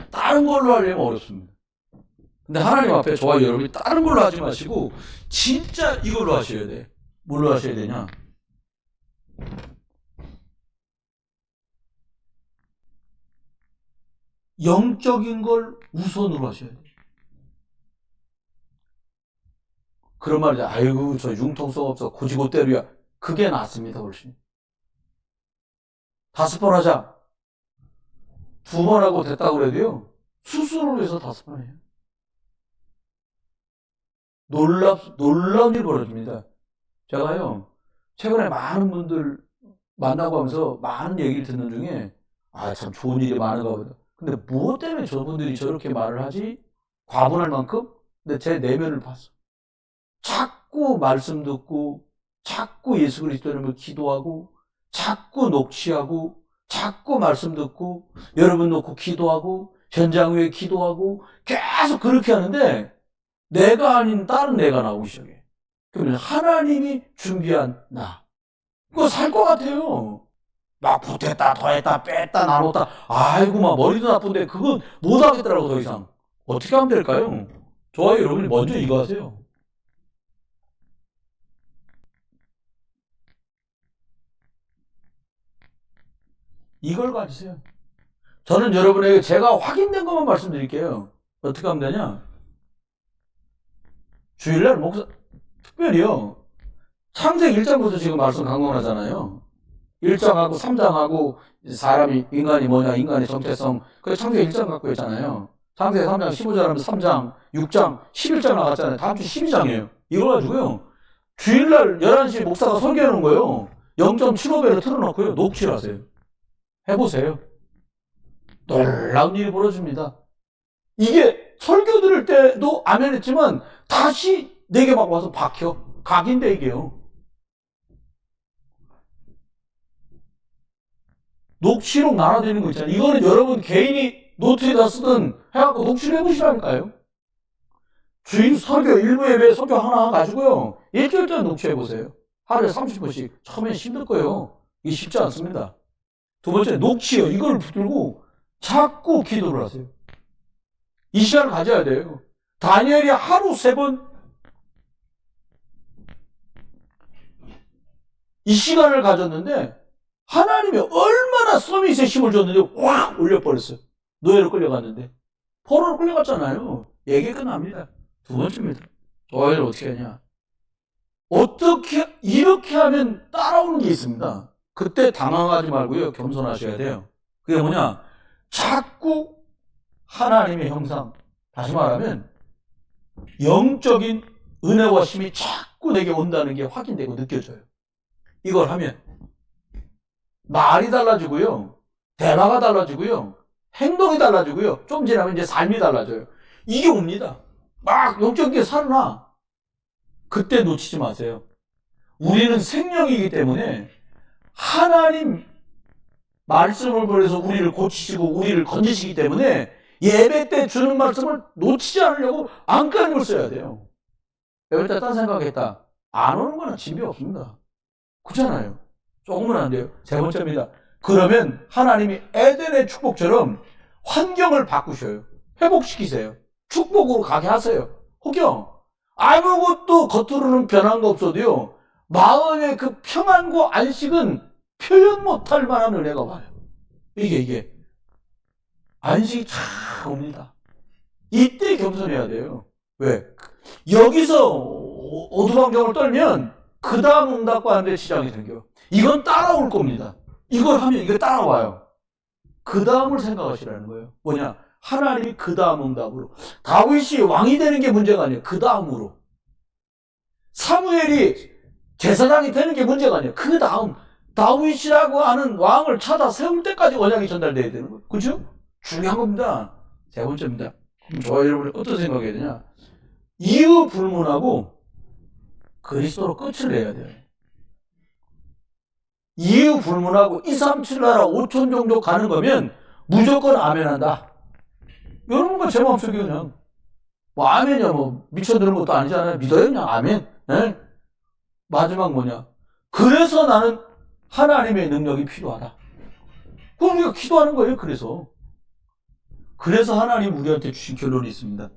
A: 다른 걸로 하려면 어렵습니다. 근데 하나님 앞에 저와 여러분이 다른 걸로 하지 마시고, 진짜 이걸로 하셔야 돼. 뭘로 하셔야 되냐? 영적인 걸 우선으로 하셔야 돼요. 그런 말이죠. 아이고, 저 융통성 없어. 고지고대로야. 그게 낫습니다, 훨씬. 5번 하자. 2번 하고 됐다고 그래도요. 수술을 해서 5번 해요. 놀라운 일이 벌어집니다. 제가요, 최근에 많은 분들 만나고 하면서 많은 얘기를 듣는 중에, 참 좋은 일이 많은가 보다. 근데 무엇 때문에 저분들이 저렇게 말을 하지? 과분할 만큼? 근데 제 내면을 봤어. 자꾸 말씀 듣고, 자꾸 예수 그리스도 이름을 기도하고, 자꾸 녹취하고, 자꾸 말씀 듣고, 여러분 놓고 기도하고, 현장 위에 기도하고, 계속 그렇게 하는데, 내가 아닌 다른 내가 나오기 시작해. 그러면 하나님이 준비한 나. 그거 살 것 같아요. 막 보탰다, 더했다, 뺐다, 나눴다. 아이고, 막 머리도 나쁜데, 그건 못하겠더라고, 더 이상. 어떻게 하면 될까요? 저와 여러분이 먼저 이거 하세요. 이걸 가지세요. 저는 여러분에게 제가 확인된 것만 말씀드릴게요. 어떻게 하면 되냐? 주일날 특별히요. 창세기 1장부터 지금 말씀 강론하잖아요. 1장하고 3장하고 사람이, 인간이 뭐냐, 인간의 정체성. 그래서 창세기 1장 갖고 있잖아요. 창세기 3장 15절 하면 3장, 6장, 11장 나갔잖아요. 다음 주 12장이에요. 이걸 가지고요. 주일날 11시에 목사가 설교해 놓은 거예요. 0.75배로 틀어놓고요. 녹취를 하세요. 해보세요. 놀라운 일이 벌어집니다. 이게 설교 들을 때도 아멘 했지만 다시 내게 막 와서 박혀. 각인돼, 이게요. 녹취록 나눠드리는 거 있잖아요. 이거는 여러분 개인이 노트에다 쓰든 해갖고 녹취를 해보시라니까요. 주일 설교, 일부 예배 설교 하나 가지고요. 일주일 동안 녹취해보세요. 하루에 30분씩. 처음엔 힘들 거예요. 이게 쉽지 않습니다. 두 번째, 녹취요. 이걸 붙들고 자꾸 기도를 하세요. 이 시간을 가져야 돼요. 다니엘이 하루 3번 이 시간을 가졌는데 하나님이 얼마나 서밋에 힘을 줬는데 확 올려버렸어요. 노예로 끌려갔는데 포로로 끌려갔잖아요. 얘기 끝납니다. 두 번째입니다. 좋아요를 어떻게 하냐? 어떻게, 이렇게 하면 따라오는 게 있습니다. 그때 당황하지 말고요. 겸손하셔야 돼요. 그게 뭐냐? 자꾸 하나님의 형상, 다시 말하면 영적인 은혜와 힘이 자꾸 내게 온다는 게 확인되고 느껴져요. 이걸 하면 말이 달라지고요. 대화가 달라지고요. 행동이 달라지고요. 좀 지나면 이제 삶이 달라져요. 이게 옵니다. 막 영적인 게 살아나. 그때 놓치지 마세요. 우리는 생명이기 때문에 하나님 말씀을 보내서 우리를 고치시고 우리를 건지시기 때문에 예배 때 주는 말씀을 놓치지 않으려고 안간힘을 써야 돼요. 예배 때 딴 생각했다. 안 오는 거는 진비 없습니다. 그렇잖아요. 조금은 안 돼요. 세 번째입니다. 그러면 하나님이 에덴의 축복처럼 환경을 바꾸셔요. 회복시키세요. 축복으로 가게 하세요. 혹여 아무것도 겉으로는 변한 거 없어도요. 마음의 그 평안과 안식은 표현 못할 만한 은혜가 와요. 이게 안식이 참 옵니다. 이때 겸손해야 돼요. 왜? 여기서 오두방정을 떨면 그 다음 응답과 하는데 지장이 생겨요. 이건 따라올 겁니다. 이걸 하면 이게 따라와요. 그 다음을 생각하시라는 거예요. 뭐냐? 하나님이 그 다음 응답으로. 다윗이 왕이 되는 게 문제가 아니에요. 그 다음으로. 사무엘이 제사장이 되는 게 문제가 아니에요. 그 다음. 다윗이라고 하는 왕을 찾아 세울 때까지 언약이 전달돼야 되는 거예요. 그죠? 중요한 겁니다. 세 번째입니다. 저와 여러분이 어떤 생각해야 되냐? 이유 불문하고 그리스도로 끝을 내야 돼요. 이유 불문하고 2, 3, 7 나라 5천 정도 가는 거면 무조건 아멘한다. 여러분과 제 마음속에 그냥 뭐 아멘이야 뭐 미쳐드는 것도 아니잖아요. 믿어요 그냥 아멘. 네? 마지막 뭐냐? 그래서 나는 하나님의 능력이 필요하다. 그럼 우리가 기도하는 거예요. 그래서 하나님 우리한테 주신 결론이 있습니다.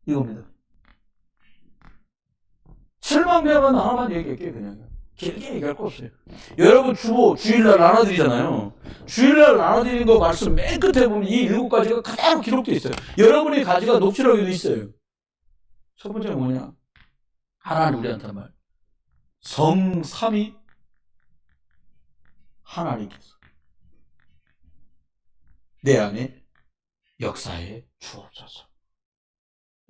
A: 이겁니다. 실망되면 하나만 얘기할게요. 그냥 길게 얘기할 거 없어요. 여러분 주일날 나눠드리잖아요. 주일날 나눠드리는 거 말씀 맨 끝에 보면 이 7가지가 그대로 기록되어 있어요. 여러분의 가지가 녹취록에도 있어요. 첫 번째는 뭐냐? 하나님 우리한테 한 말. 성삼위 하나님께서 내 안에 역사에 주옵소서.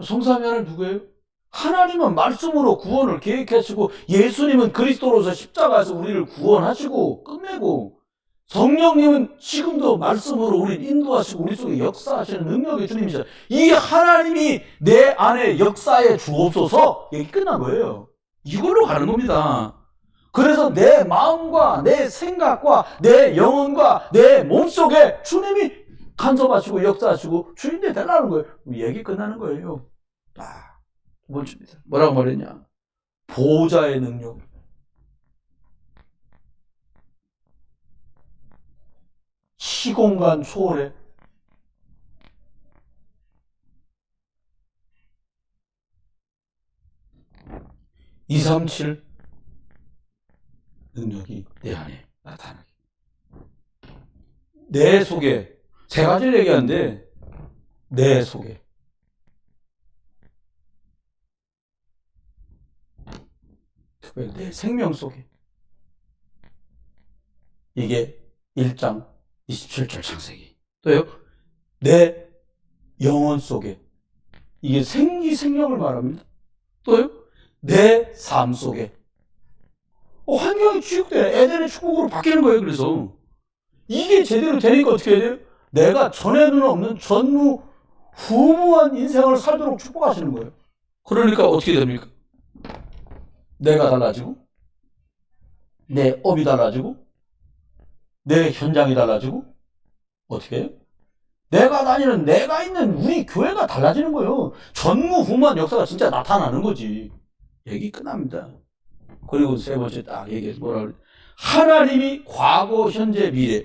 A: 성삼위 하나님 누구예요? 하나님은 말씀으로 구원을 계획하시고 예수님은 그리스도로서 십자가에서 우리를 구원하시고 끝내고 성령님은 지금도 말씀으로 우리를 인도하시고 우리 속에 역사하시는 능력의 주님이시다. 이 하나님이 내 안에 역사에 주옵소서. 얘기 끝난 거예요. 이걸로 가는 겁니다. 그래서 내 마음과 내 생각과 내 영혼과 내 몸속에 주님이 간섭하시고 역사하시고 주인이 되라는 거예요. 얘기 끝나는 거예요. 두 번째입니다. 뭐라고 말했냐? 보호자의 능력. 시공간 초월해. (237) 능력이 내 안에 나타나게. 내 속에 세 가지를 얘기하는데 내 속에 내 생명 속에 이게 1장 27절 창세기. 또요 내 영혼 속에 이게 생명을 말합니다. 또요 내 삶 속에 환경이 취급돼 에덴의 축복으로 바뀌는 거예요. 그래서 이게 제대로 되니까 어떻게 해야 돼요? 내가 전에는 없는 전무후무한 인생을 살도록 축복하시는 거예요. 그러니까 어떻게 됩니까? 내가 달라지고 내 업이 달라지고 내 현장이 달라지고 어떻게 해요? 내가 다니는 내가 있는 우리 교회가 달라지는 거예요. 전무후무한 역사가 진짜 나타나는 거지. 얘기 끝납니다. 그리고 세 번째 딱 얘기해서 뭐라 그래? 하나님이 과거, 현재, 미래,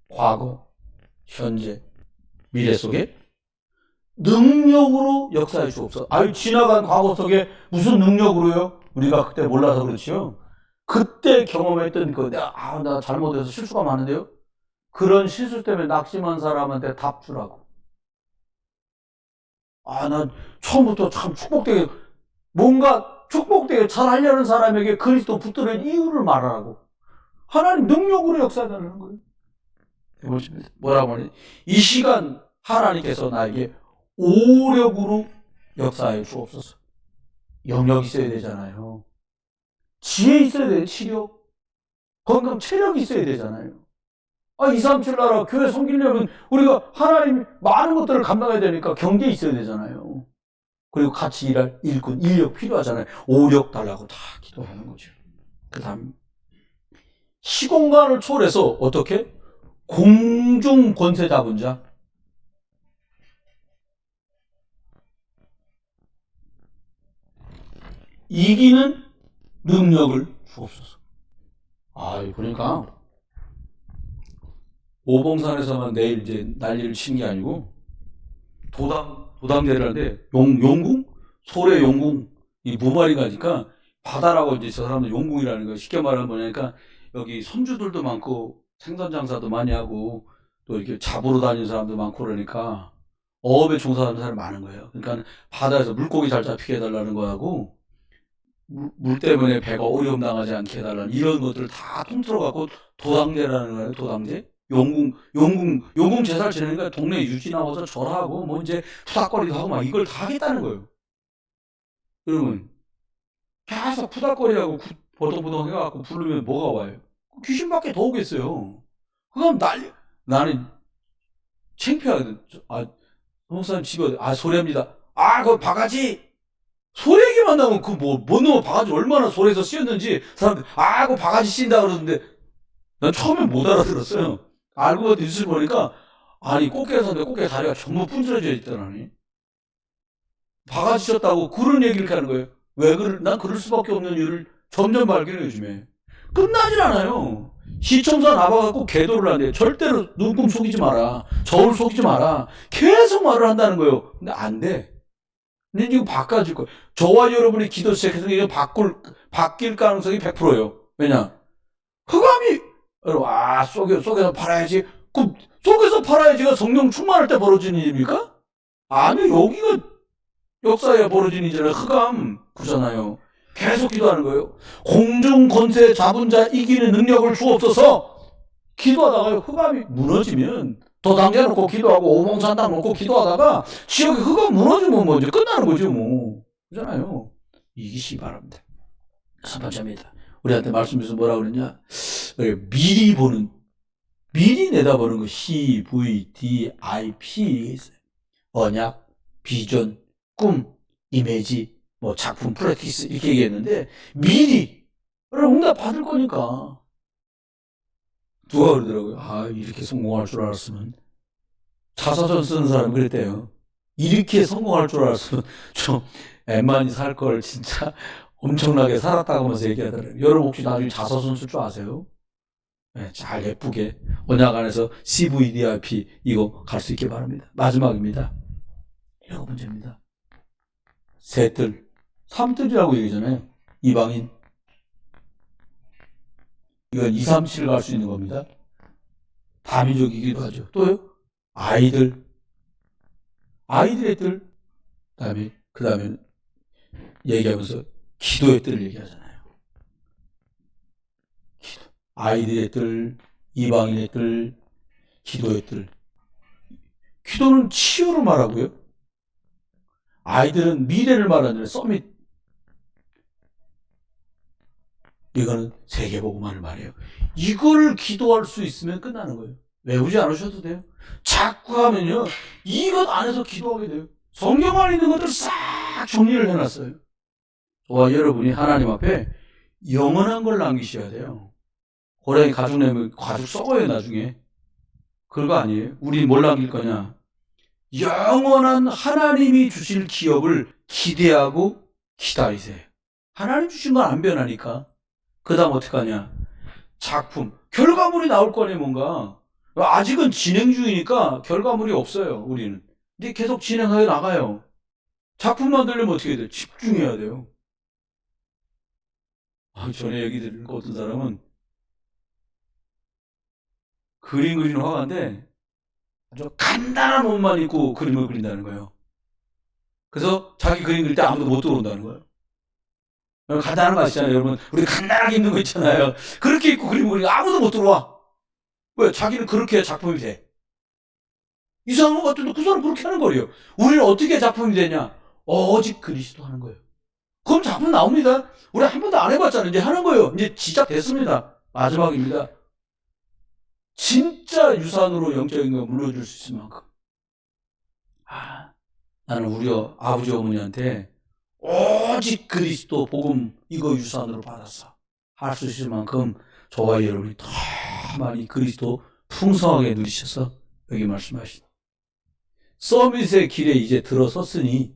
A: 과거, 현재, 미래 속에 능력으로 역사해 주옵소서. 아유, 지나간 과거 속에 무슨 능력으로요? 우리가 그때 몰라서 그렇지요. 그때 경험했던 나 잘못해서 실수가 많은데요. 그런 실수 때문에 낙심한 사람한테 답 주라고. 난 처음부터 참 뭔가 축복되게 잘하려는 사람에게 그리스도 붙들은 이유를 말하라고. 하나님 능력으로 역사해달라는 거예요. 해보십니다. 뭐라고 하니? 이 시간 하나님께서 나에게 오력으로 역사해 주옵소서. 영역 있어야 되잖아요. 지혜 있어야 돼요. 치력. 건강, 체력이 있어야 되잖아요. 237 나라 교회 섬기려면 우리가 하나님 많은 것들을 감당해야 되니까 경계 있어야 되잖아요. 그리고 같이 일할 일꾼, 인력 필요하잖아요. 오력 달라고 다 기도하는 거죠. 그 다음, 시공간을 초월해서 어떻게? 공중 권세 잡은 자. 이기는 능력을 주옵소서. 보니까 오봉산에서만 내일 이제 난리를 치는 게 아니고 도당대를 하는데 용궁? 소래 용궁 이 무말이 가니까 바다라고 이제 저 사람들 용궁이라는 거 쉽게 말하면 뭐냐니까 여기 선주들도 많고 생선 장사도 많이 하고 또 이렇게 잡으러 다니는 사람도 많고 그러니까 어업에 종사하는 사람이 많은 거예요. 그러니까 바다에서 물고기 잘 잡히게 해달라는 거하고 물 때문에 배가 오염 당하지 않게 해달라는 이런 것들을 다 통틀어 갖고 도당제라는 거예요. 도당제. 용궁 제사를 지내니까 동네 유지 나와서 절하고 뭐 이제 푸닥거리도 하고 막 이걸 다 하겠다는 거예요. 여러분 계속 푸닥거리하고 버덕버덕 해갖고 부르면 뭐가 와요? 귀신밖에 더 오겠어요. 그럼 나는 창피하거든. 목사님 집에 소리합니다. 그 바가지 소리기만 나면 뭔 놈의 바가지 얼마나 소리에서 씌었는지 사람들 그 바가지 씌인다 그러는데 난 처음에 못 알아들었어요. 알고 봤더니 뉴스를 보니까 꽃게를 샀는데 꽃게 다리가 전부 분질러져 있더라니. 바가지 씌었다고 그런 얘기를 하는 거예요. 난 그럴 수밖에 없는 이유를 점점 발견해 요즘에. 끝나질 않아요. 시청자 나와갖고 계도를 하는데 절대로 눈금 속이지 마라. 저울 속이지 마라. 계속 말을 한다는 거예요. 근데 안 돼. 근데 이거 바꿔질 거예요. 저와 여러분이 기도 시작해서 이거 바뀔 가능성이 100%예요. 왜냐? 흑암이, 속에서 팔아야지. 속에서 팔아야지가 성령 충만할 때 벌어지는 일입니까? 아니, 여기가 역사에 벌어지는 일이잖아요. 흑암 구잖아요. 계속 기도하는 거예요. 공중 권세 잡은 자 이기는 능력을 주옵소서. 기도하다가 흑암이 무너지면 도당제 놓고 기도하고 오봉산당 놓고 기도하다가 지역이 흑암 무너지면 뭐 이제 끝나는 거죠 뭐. 그잖아요. 이기시 바랍니다. 첫 번째입니다. 우리한테 말씀에서 뭐라고 그러냐? 미리 내다보는 거 CVDIP 이게 있어요. 언약, 비전, 꿈, 이미지, 작품, 프랙티스 이렇게 얘기했는데 미리 응답 받을 거니까. 누가 그러더라고요. 이렇게 성공할 줄 알았으면 자사전 쓰는 사람 그랬대요. 이렇게 성공할 줄 알았으면 좀 애만이 살 걸 진짜 엄청나게 살았다고 하면서 얘기하더라고요. 여러분 혹시 나중에 자사전 쓸 줄 아세요? 네, 잘 예쁘게 언약 안에서 CVDIP 이거 갈 수 있게 바랍니다. 마지막입니다. 이거 문제입니다. 셋들, 삼들이라고 얘기잖아요. 이방인. 이건 237 갈 수 있는 겁니다. 다민족이기도 하죠. 또요? 아이들의 뜰. 그 다음에 얘기하면서 기도의 뜰을 얘기하잖아요. 아이들의 뜰, 이방인의 뜰, 기도의 뜰. 기도는 치유를 말하고요. 아이들은 미래를 말하잖아요. 서밋. 이거는 세계복음화를 말해요. 이걸 기도할 수 있으면 끝나는 거예요. 외우지 않으셔도 돼요. 자꾸 하면요. 이것 안에서 기도하게 돼요. 성경 안에 있는 것들 싹 정리를 해놨어요. 저와 여러분이 하나님 앞에 영원한 걸 남기셔야 돼요. 호랑이 가죽 내면 가죽 썩어요 나중에. 그거 아니에요. 우리 뭘 남길 거냐. 영원한 하나님이 주실 기업을 기대하고 기다리세요. 하나님 주신 건 안 변하니까. 그 다음 어떡하냐. 작품. 결과물이 나올 거네 뭔가. 아직은 진행 중이니까 결과물이 없어요 우리는. 근데 계속 진행하여 나가요. 작품 만들려면 어떻게 해야 돼요? 집중해야 돼요. 전에 얘기 들은 거 어떤 사람은 그림 그리는 화가인데 아주 간단한 옷만 입고 그림을 그린다는 거예요. 그래서 자기 그림 그릴 때 아무도 못 들어온다는 거예요. 여러분 간단한 거 아시잖아요. 여러분 우리 간단하게 입는 거 있잖아요. 그렇게 입고 그림 그리니까 아무도 못 들어와. 왜? 자기는 그렇게 해야 작품이 돼. 이상한 것 같은데 그 사람 그렇게 하는 거예요. 우리는 어떻게 작품이 되냐? 오직 그리스도 하는 거예요. 그럼 작품 나옵니다. 우리 한 번도 안 해봤잖아요. 이제 하는 거예요. 이제 시작됐습니다. 마지막입니다. 진짜 유산으로 영적인 거 물려줄 수 있을 만큼. 나는 우리 아버지 어머니한테 오직 그리스도 복음 이거 유산으로 받았어. 할 수 있을 만큼 저와 여러분이 더 많이 그리스도 풍성하게 누리셔서 여기 말씀하신 서밋의 길에 이제 들어섰으니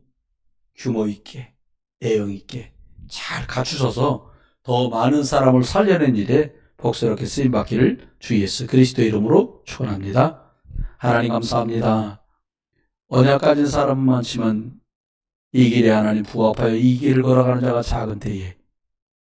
A: 규모 있게 내용 있게 잘 갖추셔서 더 많은 사람을 살려낸 일에 복스럽게 쓰임받기를 주 예수 그리스도의 이름으로 축원합니다. 하나님 감사합니다. 언약 가진 사람은 많지만 이 길에 하나님 부합하여 이 길을 걸어가는 자가 작은 때에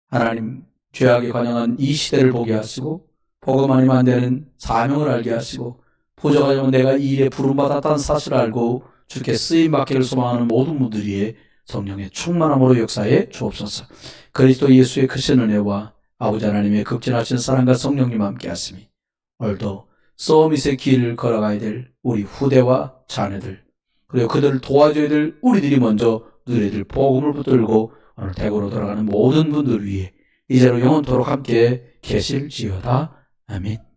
A: 하나님 죄악에 관영한 이 시대를 보게 하시고 복음 아니면 안 되는 사명을 알게 하시고 부족하지만 내가 이 일에 부름받았다는 사실을 알고 주께 쓰임받기를 소망하는 모든 분들 위에 성령의 충만함으로 역사해 주옵소서. 그리스도 예수의 크신 은혜와 아버지 하나님의 극진하신 사랑과 성령님 함께 하시니 오늘도 서밋의 길을 걸어가야 될 우리 후대와 자녀들 그리고 그들을 도와줘야 될 우리들이 먼저 누려야 될 복음을 붙들고 오늘 대구로 돌아가는 모든 분들 위해 이제로 영원토록 함께 계실지어다. 아멘.